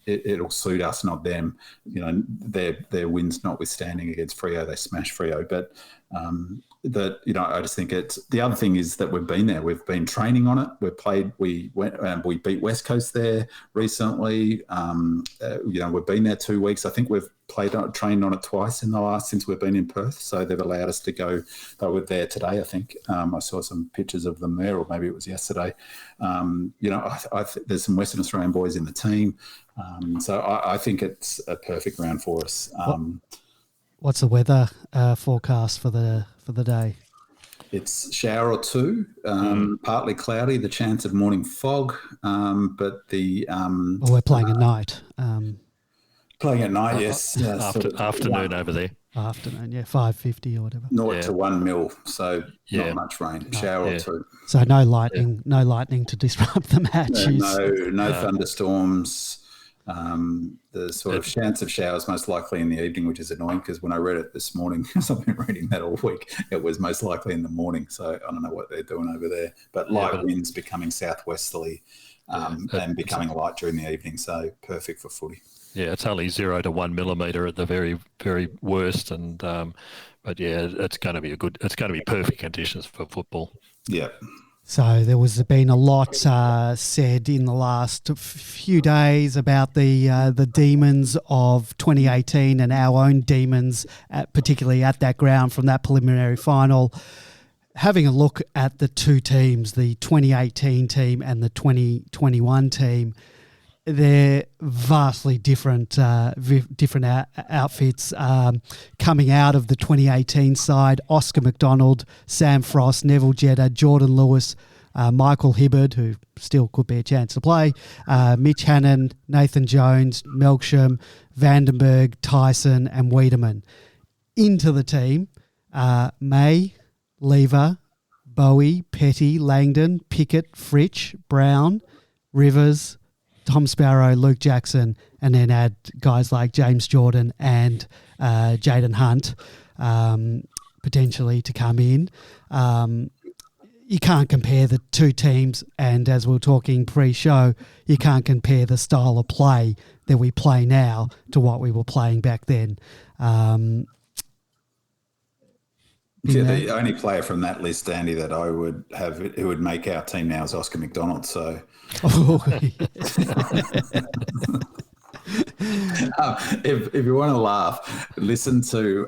it'll suit us, not them. Their wins notwithstanding against Freo, they smashed Freo, but I just think it's the other thing is that we've been there. We've been training on it. We beat West Coast there recently. We've been there 2 weeks. I think we've trained on it twice since we've been in Perth. So they've allowed us to go. They were there today, I think. I saw some pictures of them there, or maybe it was yesterday. There's some Western Australian boys in the team. So I think it's a perfect round for us. What's the weather forecast for the day? It's shower or two, partly cloudy, the chance of morning fog, but the... we're playing at night. Playing at night, yes. Afternoon over there. Afternoon, 5:50 or whatever. 0 to 1 mil, so not much rain. Shower or two. So no lightning to disrupt the matches. No thunderstorms. The sort of chance of showers most likely in the evening, which is annoying because when I read it this morning, because I've been reading that all week, it was most likely in the morning. So I don't know what they're doing over there. But light winds becoming southwesterly and becoming light during the evening, so perfect for footy. Yeah, it's only 0 to 1 millimetre at the very, very worst, and but it's going to be perfect conditions for football. Yeah. So there was been a lot said in the last few days about the demons of 2018 and our own demons, particularly at that ground from that preliminary final. Having a look at the two teams, the 2018 team and the 2021 team, they're vastly different outfits. Coming out of the 2018 side, Oscar McDonald, Sam Frost, Neville Jetta, Jordan Lewis, Michael Hibbard, who still could be a chance to play, Mitch Hannon, Nathan Jones, Melksham, Vandenberg, Tyson and Wiedemann. Into the team, May, Lever, Bowie, Petty, Langdon, Pickett, Fritsch, Brown, Rivers, Tom Sparrow, Luke Jackson, and then add guys like James Jordan and Jaden Hunt potentially to come in. You can't compare the two teams, and as we were talking pre-show, you can't compare the style of play that we play now to what we were playing back then. The only player from that list, Andy, that I would have who would make our team now is Oscar McDonald. So, if you want to laugh, listen to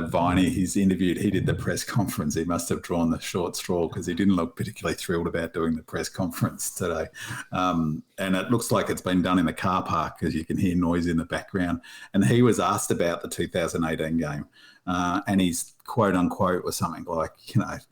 Viney. He's interviewed. He did the press conference. He must have drawn the short straw because he didn't look particularly thrilled about doing the press conference today. And it looks like it's been done in the car park because you can hear noise in the background. And he was asked about the 2018 game. And he's quote unquote was something like,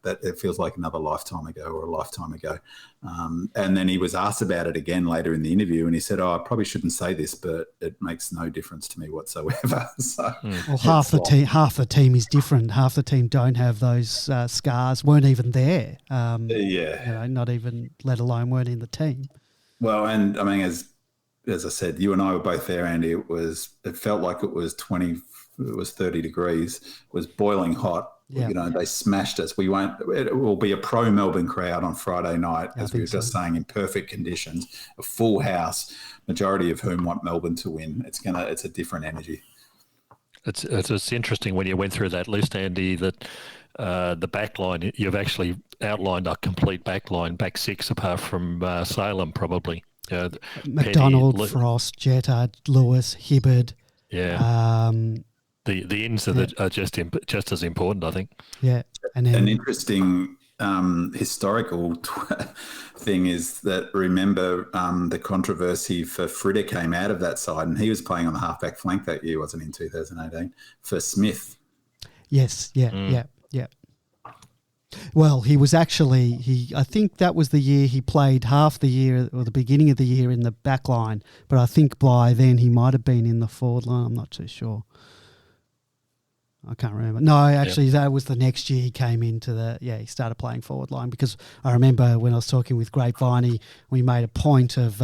that it feels like another lifetime ago or a lifetime ago. And then he was asked about it again later in the interview, and he said, I probably shouldn't say this, but it makes no difference to me whatsoever. So, well, half the team is different. Half the team don't have those scars, weren't even there. Not even, let alone weren't in the team. Well, and I mean, as I said, you and I were both there, Andy. It felt like it was 30 degrees, it was boiling hot, Yeah. You know, they smashed us. It will be a pro Melbourne crowd on Friday night, I as we were think just so. saying, in perfect conditions, a full house, majority of whom want Melbourne to win. It's a different energy. It's interesting when you went through that list, Andy, that the back line, you've actually outlined a complete back line, back six, apart from Salem, probably. McDonald, Frost, Jetta, Lewis, Hibbard. Yeah. The ins are just as important, I think. Yeah. And then, an interesting historical thing is that, remember, the controversy for Fritter came out of that side, and he was playing on the halfback flank that year, wasn't he, in 2018, for Smith. yes, yeah. Well, he was actually, I think that was the year he played half the year or the beginning of the year in the back line, but I think by then he might have been in the forward line. I'm not too sure. I can't remember. No, actually, that was the next year he came into he started playing forward line, because I remember when I was talking with Grapeviney, we made a point of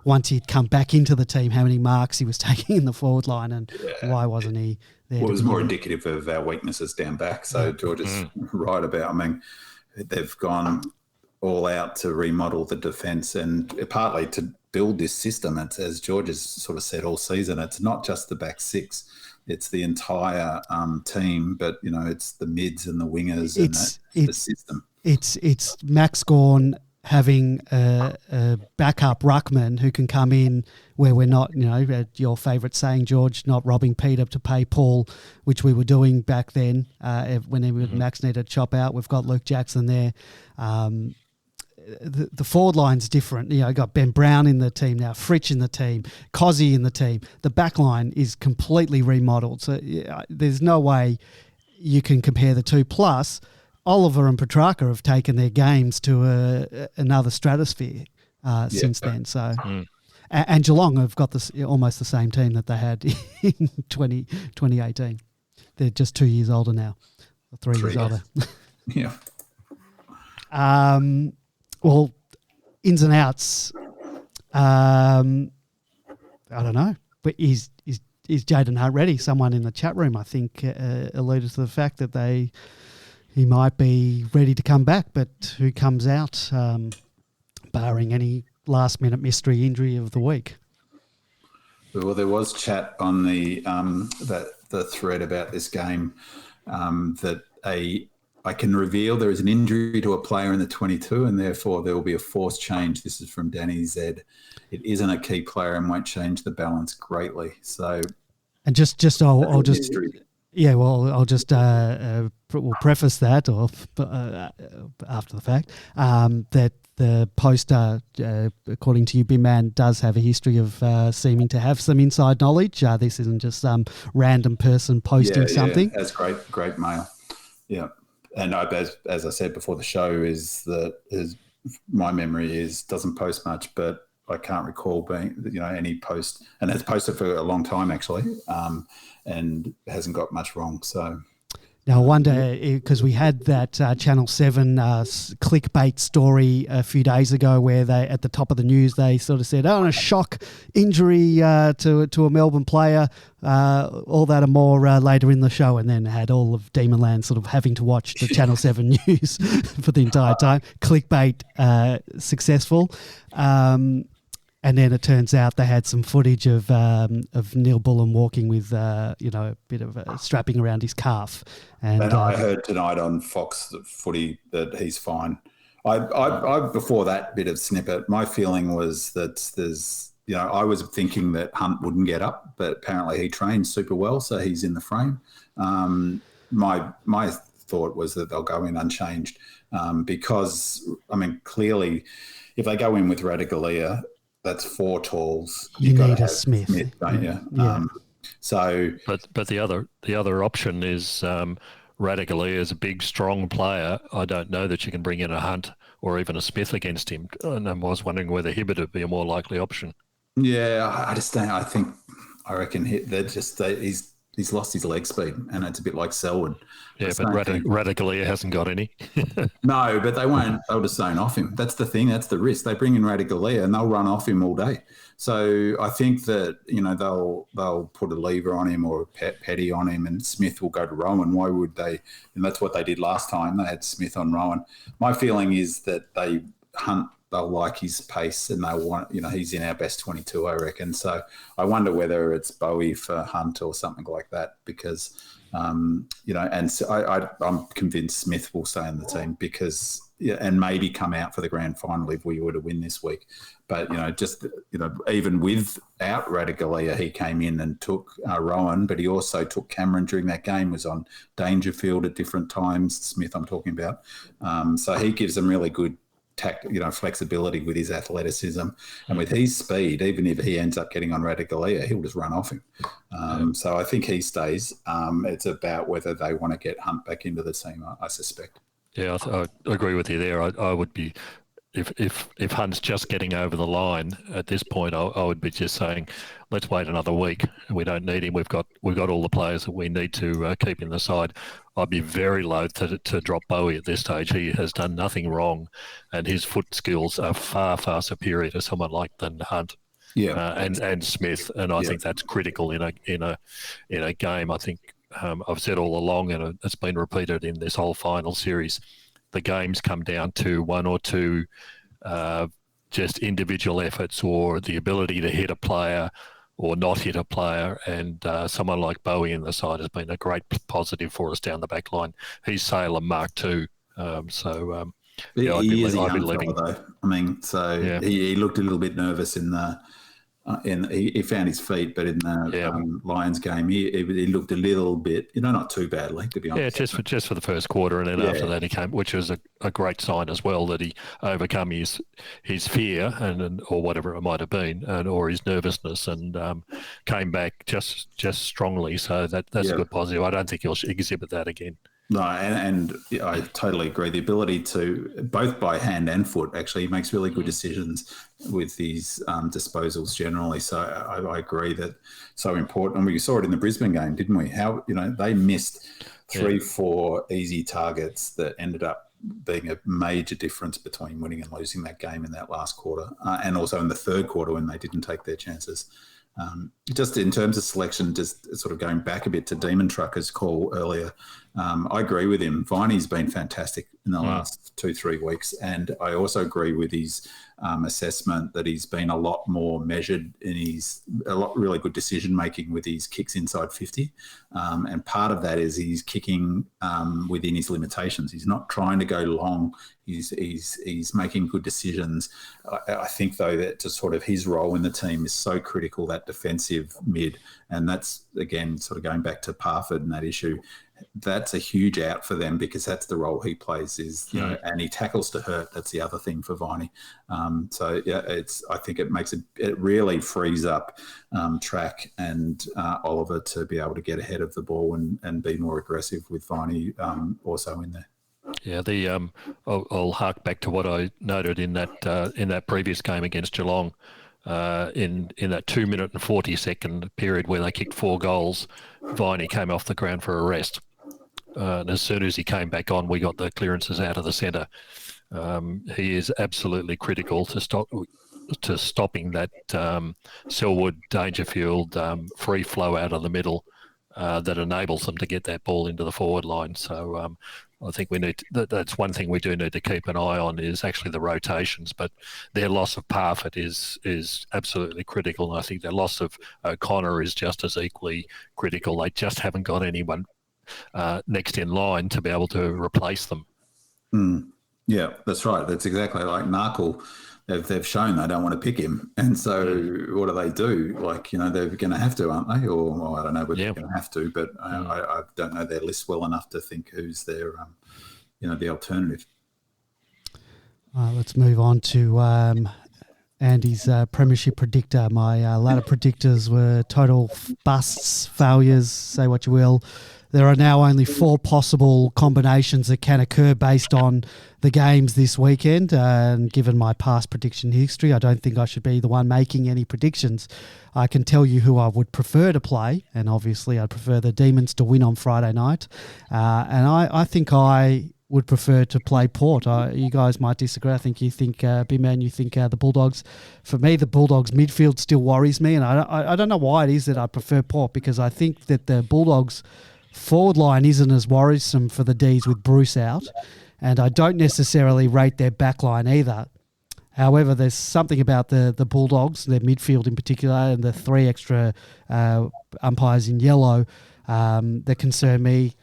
once he'd come back into the team, how many marks he was taking in the forward line and why wasn't he there. Well, it was more indicative of our weaknesses down back. So George is right about, I mean, they've gone all out to remodel the defence and partly to build this system. It's, as George has sort of said all season, it's not just the back six. It's the entire team, but, you know, it's the mids and the wingers the system. It's Max Gawn having a backup ruckman who can come in where we're not, you know, your favourite saying, George, not robbing Peter to pay Paul, which we were doing back then whenever Max needed to chop out. We've got Luke Jackson there. The forward line's different. You know, got Ben Brown in the team now, Fritsch in the team, Cozzy in the team. The back line is completely remodelled. So there's no way you can compare the two. Plus, Oliver and Petrarca have taken their games to another stratosphere since then. So, and Geelong have got almost the same team that they had in 2018. They're just 2 years older now, or 3 years older. Yeah. Well, ins and outs. I don't know, but is Jaden Hunt ready? Someone in the chat room, I think, alluded to the fact that he might be ready to come back, but who comes out, barring any last-minute mystery injury of the week? Well, there was chat on the thread about this game that I can reveal there is an injury to a player in the 22 and therefore there will be a forced change. This is from Danny Z. It isn't a key player and won't change the balance greatly. So, and I'll just we'll preface that after the fact that the poster, according to you, Bim Man, does have a history of seeming to have some inside knowledge. This isn't just some random person posting something. Yeah, that's great mail. Yeah. And as I said before the show, my memory doesn't post much, but I can't recall any post, and it's posted for a long time actually, and hasn't got much wrong. So now I wonder, because we had that Channel 7 clickbait story a few days ago where they, at the top of the news, they sort of said, a shock injury to a Melbourne player, all that and more later in the show, and then had all of Demonland sort of having to watch the Channel 7 news for the entire time. Clickbait successful. And then it turns out they had some footage of Neil Bullen walking with, a bit of strapping around his calf. And I heard tonight on Fox Footy that he's fine. I before that bit of snippet, my feeling was that I was thinking that Hunt wouldn't get up, but apparently he trains super well, so he's in the frame. My thought was that they'll go in unchanged because, I mean, clearly if they go in with Radigalia, that's 4 talls. You need a Smith, don't you? Yeah. But the other option is Radigalia is a big, strong player. I don't know that you can bring in a Hunt or even a Smith against him. And I was wondering whether Hibbert would be a more likely option. Yeah, I just don't. I reckon he's he's lost his leg speed, and it's a bit like Selwood. Yeah, but Radicalia hasn't got any. No, but they won't. They'll just zone off him. That's the thing. That's the risk. They bring in Radicalia and they'll run off him all day. So I think that they'll put a lever on him or a petty on him, and Smith will go to Rowan. Why would they? And that's what they did last time. They had Smith on Rowan. My feeling is that they'll like his pace and they want, he's in our best 22, I reckon. So I wonder whether it's Bowie for Hunt or something like that, because, and so I'm convinced Smith will stay in the team because, and maybe come out for the grand final if we were to win this week. But, even without Radicalia, he came in and took Rowan, but he also took Cameron during that game, was on Dangerfield at different times, Smith I'm talking about. So he gives them really good flexibility with his athleticism and with his speed. Even if he ends up getting on Radicalia, he'll just run off him. So I think he stays. It's about whether they want to get Hunt back into the team, I suspect. Yeah, I agree with you there. I would be, if Hunt's just getting over the line at this point, I would be just saying, let's wait another week. We don't need him. We've got all the players that we need to keep in the side. I'd be very loath to drop Bowie at this stage. He has done nothing wrong, and his foot skills are far, far superior to someone like than Hunt. Yeah, and Smith, and I think that's critical in a game. I think I've said all along, and it's been repeated in this whole final series. The games come down to one or two just individual efforts or the ability to hit a player or not hit a player, and someone like Bowie in the side has been a great positive for us down the back line. He's Sailor Mark II, he is a young fella, though. I mean, he looked a little bit nervous in the. He found his feet, but in the Lions game, he looked a little bit, not too badly, to be honest. Yeah, just for the first quarter, and then after that he came, which was a great sign as well, that he overcome his fear or whatever it might have been, or his nervousness, and came back just strongly. So that's a good positive. I don't think he'll exhibit that again. No, and I totally agree. The ability to, both by hand and foot, actually, he makes really good decisions with these disposals generally. So I agree that so important. And we saw it in the Brisbane game, didn't we? How, they missed 3-4 easy targets that ended up being a major difference between winning and losing that game in that last quarter, and also in the third quarter when they didn't take their chances. Just in terms of selection, just sort of going back a bit to Demon Trucker's call earlier, I agree with him. Viney's been fantastic in the last 2-3 weeks, and I also agree with his assessment that he's been a lot more measured in really good decision making with his kicks inside 50, and part of that is he's kicking within his limitations. He's not trying to go long. He's making good decisions. I think, though, that just sort of his role in the team is so critical, that defensive mid, and that's, again, sort of going back to Parford and that issue. That's a huge out for them because that's the role he plays and he tackles to hurt. That's the other thing for Viney. I think it really frees up Track and Oliver to be able to get ahead of the ball and be more aggressive with Viney also in there. Yeah, I'll hark back to what I noted in that previous game against Geelong. In that 2 minute and 40-second period where they kicked 4 goals, Viney came off the ground for a rest. And as soon as he came back on, we got the clearances out of the centre. He is absolutely critical to stopping that Selwood Dangerfield free flow out of the middle that enables them to get that ball into the forward line. So I think that's one thing we do need to keep an eye on is actually the rotations, but their loss of Parford is absolutely critical. And I think their loss of O'Connor is just as equally critical. They just haven't got anyone next in line to be able to replace them. Yeah, that's right. That's exactly like Narkle. They've shown they don't want to pick him. And so what do? Like, they're going to have to, aren't they? Or I don't know whether they're going to have to, but I don't know their list well enough to think who's their, the alternative. Let's move on to Andy's premiership predictor. My ladder predictors were total busts, failures, say what you will. there are now only 4 possible combinations that can occur based on the games this weekend. And given my past prediction history, I don't think I should be the one making any predictions. I can tell you who I would prefer to play, and obviously I'd prefer the Demons to win on Friday night. And I think I would prefer to play Port. You guys might disagree. I think you think, B-Man, you think the Bulldogs. For me, the Bulldogs midfield still worries me, and I don't know why it is that I prefer Port, because I think that the Bulldogs forward line isn't as worrisome for the Dees with Bruce out, and I don't necessarily rate their back line either. However, there's something about the Bulldogs, their midfield in particular, and the 3 extra umpires in yellow that concern me.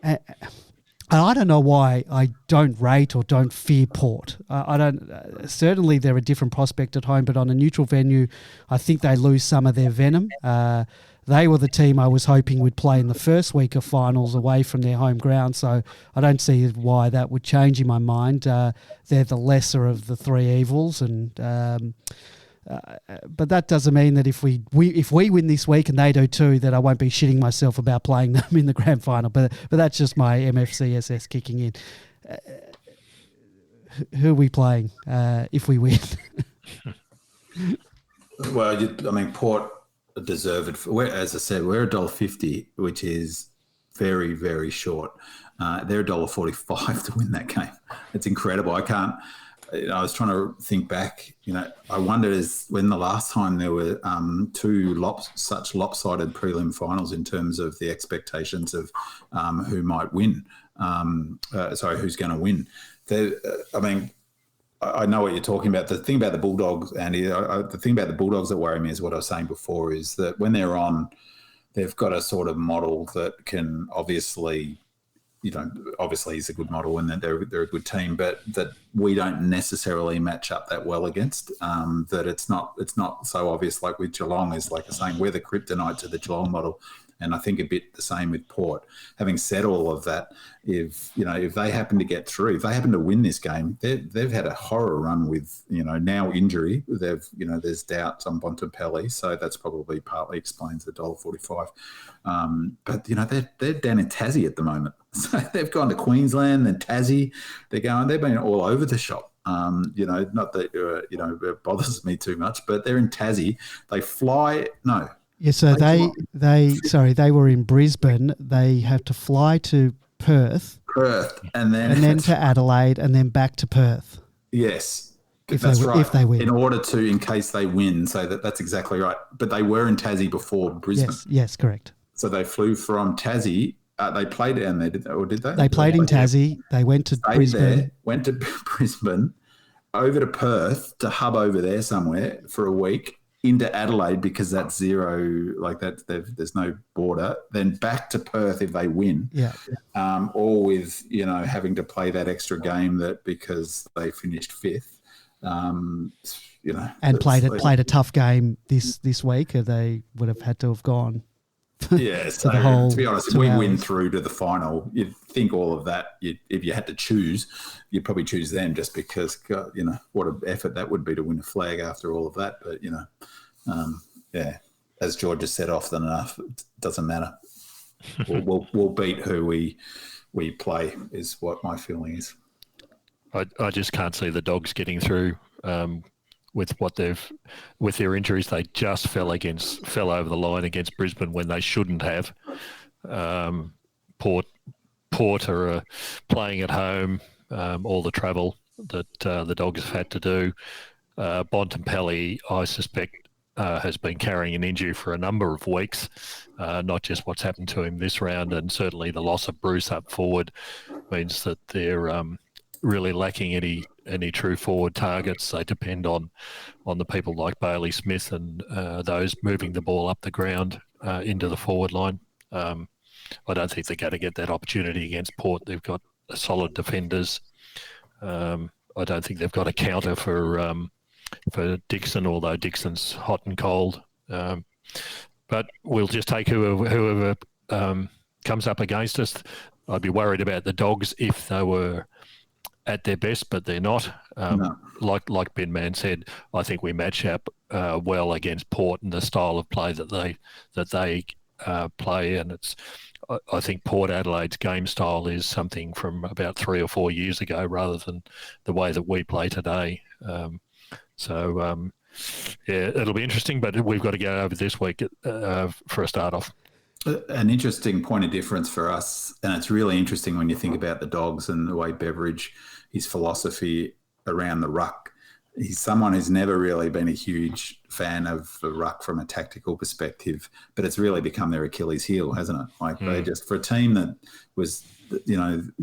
And I don't know why I don't rate or don't fear Port. I don't. Certainly, they're a different prospect at home, but on a neutral venue, I think they lose some of their venom. They were the team I was hoping would play in the first week of finals away from their home ground, so I don't see why that would change in my mind. They're the lesser of the 3 evils, and but that doesn't mean that if we win this week and they do too, that I won't be shitting myself about playing them in the grand final. But that's just my MFCSS kicking in. Who are we playing if we win? Well, I mean, Port deserved. As I said, we're $1.50, which is very, very short. They're $1.45 to win that game. It's incredible. I was trying to think back. I wondered when the last time there were 2 such lopsided prelim finals in terms of the expectations of who might win. Who's going to win? I know what you're talking about. The thing about the Bulldogs, Andy, the thing about the Bulldogs that worry me is what I was saying before, is that when they're on, they've got a sort of model that can obviously is a good model and that they're a good team, but that we don't necessarily match up that well against. That it's not so obvious like with Geelong, is like saying we're the kryptonite to the Geelong model. And I think a bit the same with Port. Having said all of that, if they happen to get through, if they happen to win this game, they've had a horror run with now injury. There's doubts on Bontempelli, so that's probably partly explains the $1.45. But they're down in Tassie at the moment, so they've gone to Queensland and Tassie. They've been all over the shop. Not that it bothers me too much, but they're in Tassie. They fly no. Yeah, so they were in Brisbane. They have to fly to Perth, and then to Adelaide, and then back to Perth. Yes, that's right. If they win, in case they win, so that's exactly right. But they were in Tassie before Brisbane. Yes, correct. So they flew from Tassie. They played down there, did they? They played in Tassie. They went to Brisbane. Went to Brisbane, over to Perth to hub over there somewhere for a week. Into Adelaide because that's zero, like that. There's no border. Then back to Perth if they win. Yeah. Or with having to play that extra game that because they finished 5th. And played a tough game this week. They would have had to have gone. Yeah. To be honest, if we win through to the final, you'd think all of that. If you had to choose, you'd probably choose them just because what an effort that would be to win a flag after all of that. But as George has said often enough, it doesn't matter. We'll beat who we play is what my feeling is. I just can't see the Dogs getting through. With their injuries, they just fell over the line against Brisbane when they shouldn't have. Port are playing at home, all the travel that the Dogs have had to do. Bontempelli, I suspect, has been carrying an injury for a number of weeks, not just what's happened to him this round, and certainly the loss of Bruce up forward means that they're really lacking any true forward targets. They depend on the people like Bailey Smith and those moving the ball up the ground into the forward line. I don't think they're going to get that opportunity against Port. They've got solid defenders. I don't think they've got a counter for Dixon, although Dixon's hot and cold. But we'll just take whoever comes up against us. I'd be worried about the Dogs if they were at their best, but they're not. No. Like Ben Mann said, I think we match up well against Port and the style of play that they play, and I think Port Adelaide's game style is something from about 3 or 4 years ago rather than the way that we play today. It'll be interesting, but we've got to go over this week for a start off. An interesting point of difference for us, and it's really interesting when you think about the Dogs and the way Beveridge, his philosophy around the ruck. He's someone who's never really been a huge fan of the ruck from a tactical perspective, but it's really become their Achilles heel, hasn't it? Like they just, for a team that was,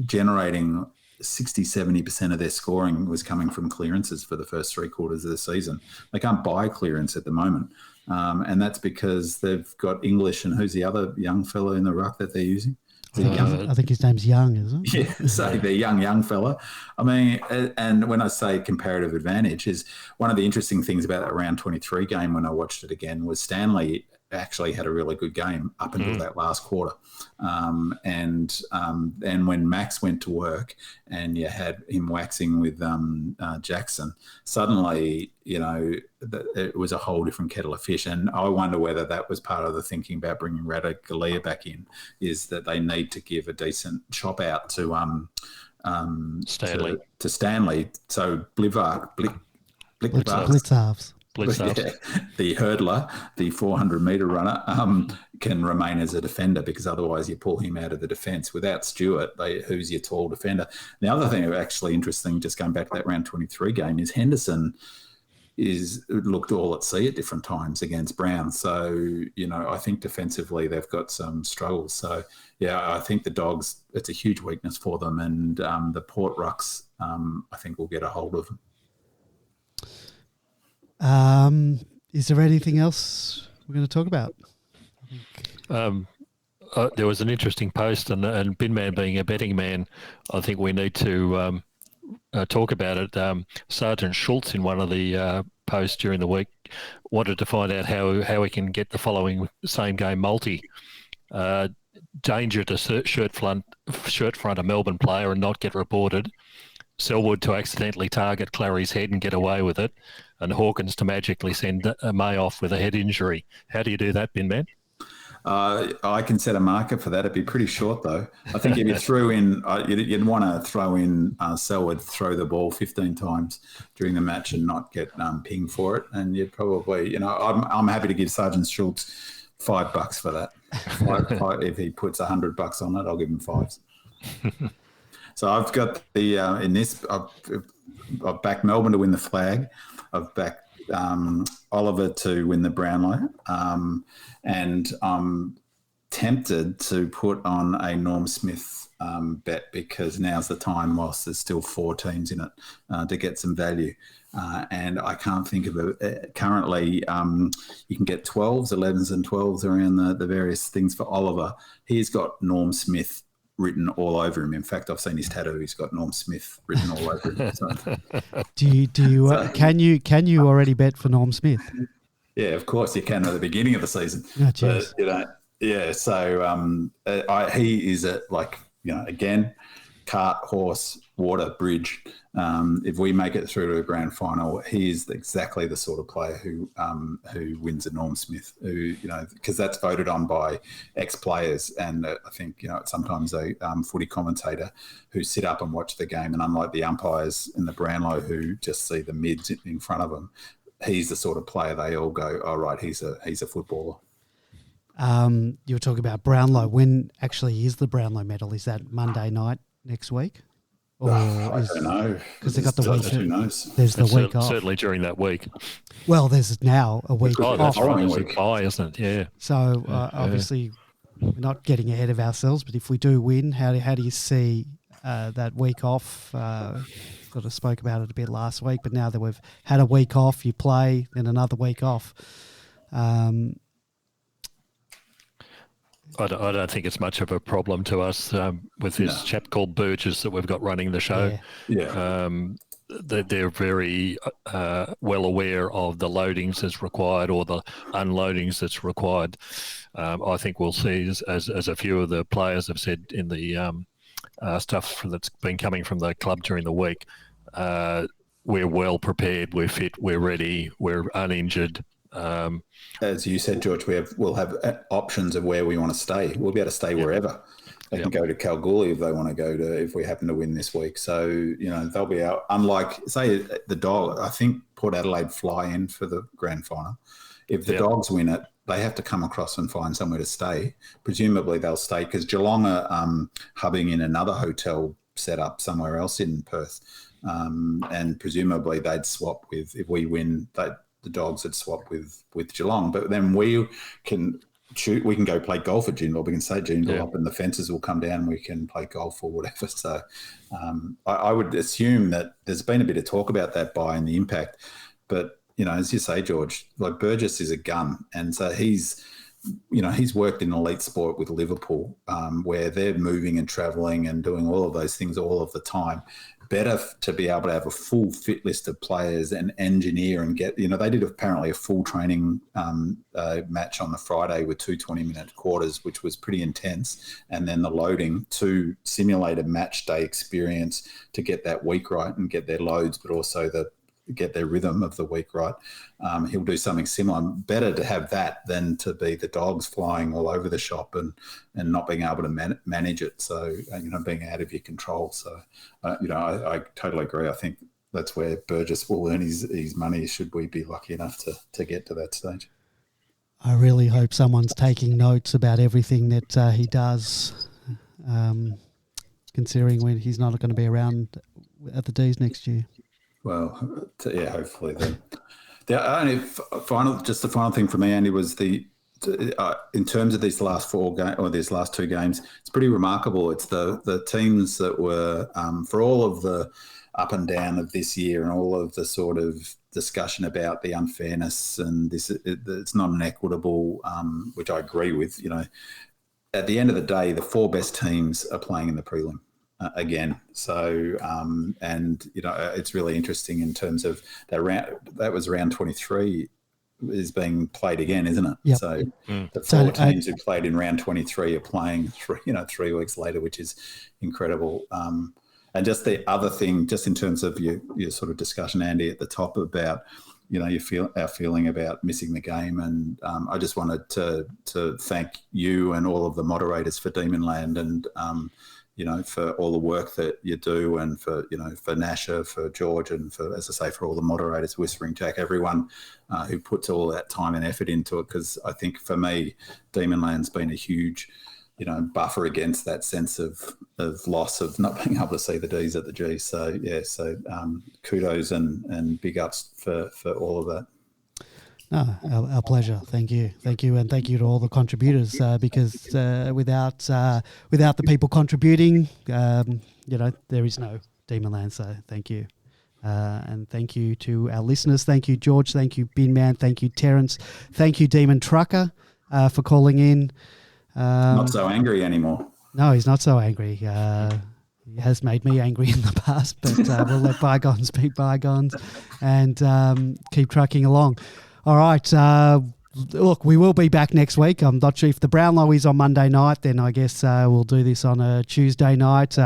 generating 60-70% of their scoring was coming from clearances for the first 3 quarters of the season. They can't buy clearance at the moment. And that's because they've got English, and who's the other young fellow in the ruck that they're using? I think his name's Young, isn't it? Yeah, so the young fella. I mean, and when I say comparative advantage, is one of the interesting things about that round 23 game when I watched it again was Stanley actually had a really good game up until that last quarter. And when Max went to work and you had him waxing with Jackson, suddenly, it was a whole different kettle of fish. And I wonder whether that was part of the thinking about bringing Radaglia back in, is that they need to give a decent chop out to Stanley. To Stanley. So Blizzard. Blitzarves. The hurdler, the 400-metre runner, can remain as a defender, because otherwise you pull him out of the defence. Without Stewart, who's your tall defender? The other thing actually interesting, just going back to that round 23 game, is Henderson looked all at sea at different times against Brown. So, I think defensively they've got some struggles. So, yeah, I think the Dogs, it's a huge weakness for them, and the Port Rucks, I think, will get a hold of them. Is there anything else we're going to talk about? There was an interesting post, and Binman being a betting man, I think we need to talk about it. Sergeant Schultz, in one of the posts during the week, wanted to find out how we can get the following same game multi. Danger to shirt front a Melbourne player and not get reported. Selwood to accidentally target Clary's head and get away with it, and Hawkins to magically send May off with a head injury. How do you do that, Bin Man? I can set a marker for that. It'd be pretty short, though. I think if you threw in, you'd want to throw in Selwood throw the ball 15 times during the match and not get pinged for it. And you'd probably, I'm happy to give Sergeant Schultz $5 for that. If he puts $100 on it, I'll give him $5. So I've got I've backed Melbourne to win the flag. I've backed Oliver to win the Brownlow. And I'm tempted to put on a Norm Smith bet, because now's the time, whilst there's still 4 teams in it, to get some value. And I can't think of it. Currently, you can get 12s, 11s and 12s around the various things for Oliver. He's got Norm Smith written all over him. In fact, I've seen his tattoo. He's got Norm Smith written all over him. So. Do you can you already bet for Norm Smith? Yeah, of course you can at the beginning of the season. Oh, geez. But, so he is again, cart, horse, water, bridge. If we make it through to a grand final, he is exactly the sort of player who wins a Norm Smith, because that's voted on by ex-players, and I think sometimes a footy commentator who sit up and watch the game, and unlike the umpires in the Brownlow who just see the mids in front of them, he's the sort of player they all go, "Oh right, he's a footballer." You were talking about Brownlow. When actually is the Brownlow medal? Is that Monday night next week? Or I don't know, because they got the week. Who knows? There's the week off. Certainly during that week. Well, there's now a week off. That's right. It's a bye, isn't it? Yeah. So obviously, we're not getting ahead of ourselves. But if we do win, how do you see that week off? Sort of spoke about it a bit last week, but now that we've had a week off, you play, then another week off. I don't think it's much of a problem to us with this chap called Burgess that we've got running the show. Yeah. They're very well aware of the loadings that's required or the unloadings that's required. I think we'll see, as a few of the players have said in the stuff that's been coming from the club during the week, we're well prepared, we're fit, we're ready, we're uninjured. As you said, George, we'll have options of where we want to stay. We'll be able to stay wherever. They can go to Kalgoorlie if they want to go to, if we happen to win this week. So, they'll be out. Unlike, say, the Dog, I think Port Adelaide fly in for the grand final. If the Dogs win it, they have to come across and find somewhere to stay. Presumably they'll stay because Geelong are hubbing in another hotel set up somewhere else in Perth. And presumably they'd swap with, if we win, the Dogs would swap with Geelong. But then we can go play golf at Joondalup. We can say Joondalup and the fences will come down and we can play golf or whatever. So I would assume that there's been a bit of talk about that and the impact. But, as you say, George, like Burgess is a gun. And so he's worked in elite sport with Liverpool where they're moving and travelling and doing all of those things all of the time. Better to be able to have a full fit list of players and engineer and get, they did apparently a full training match on the Friday with 2 20-minute quarters, which was pretty intense. And then the loading to simulate a match day experience to get that week right and get their loads, but also get their rhythm of the week right. He'll do something similar. Better to have that than to be the Dogs flying all over the shop and not being able to manage it. So, being out of your control. So, I totally agree. I think that's where Burgess will earn his money should we be lucky enough to get to that stage. I really hope someone's taking notes about everything that he does, considering when he's not going to be around at the Dees next year. Well, hopefully. The final thing for me, Andy, was in terms of these last 4 games or these last 2 games, it's pretty remarkable. It's the teams that were for all of the up and down of this year and all of the sort of discussion about the unfairness and it's not an equitable, which I agree with. At the end of the day, the 4 best teams are playing in the prelim. Again. So, it's really interesting in terms of that round. That was round 23 is being played again, isn't it? Yep. So the 4 teams who played in round 23 are playing 3 weeks later, which is incredible. And just the other thing, just in terms of your sort of discussion, Andy, at the top about, our feeling about missing the game. And I just wanted to thank you and all of the moderators for Demonland and, for all the work that you do and for Nasha, for George and for, as I say, for all the moderators, Whispering Jack, everyone who puts all that time and effort into it. Because I think for me, Demonland's been a huge, buffer against that sense of loss of not being able to see the D's at the G. So, kudos and big ups for all of that. No, our pleasure. Thank you, and thank you to all the contributors. Because without the people contributing, there is no Demonland. So thank you, and thank you to our listeners. Thank you, George. Thank you, Binman. Thank you, Terence. Thank you, Demon Trucker, for calling in. Not so angry anymore. No, he's not so angry. He has made me angry in the past, but we'll let bygones be bygones and keep trucking along. All right. Look, we will be back next week. I'm not sure if the Brownlow is on Monday night, then I guess we'll do this on a Tuesday night.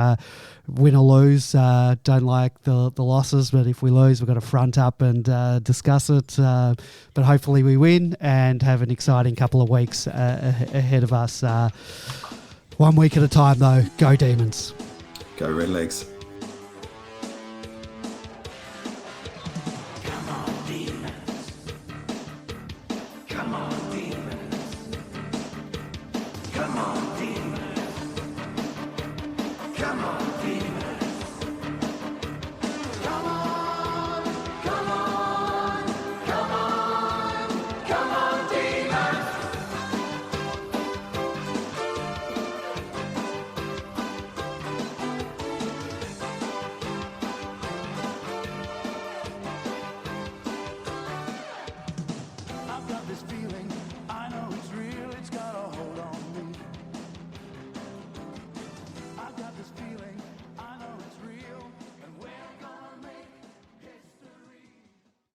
Win or lose, don't like the losses, but if we lose, we've got to front up and discuss it. But hopefully we win and have an exciting couple of weeks ahead of us. 1 week at a time, though. Go Demons. Go Redlegs. Come on, demons. Come on, demons.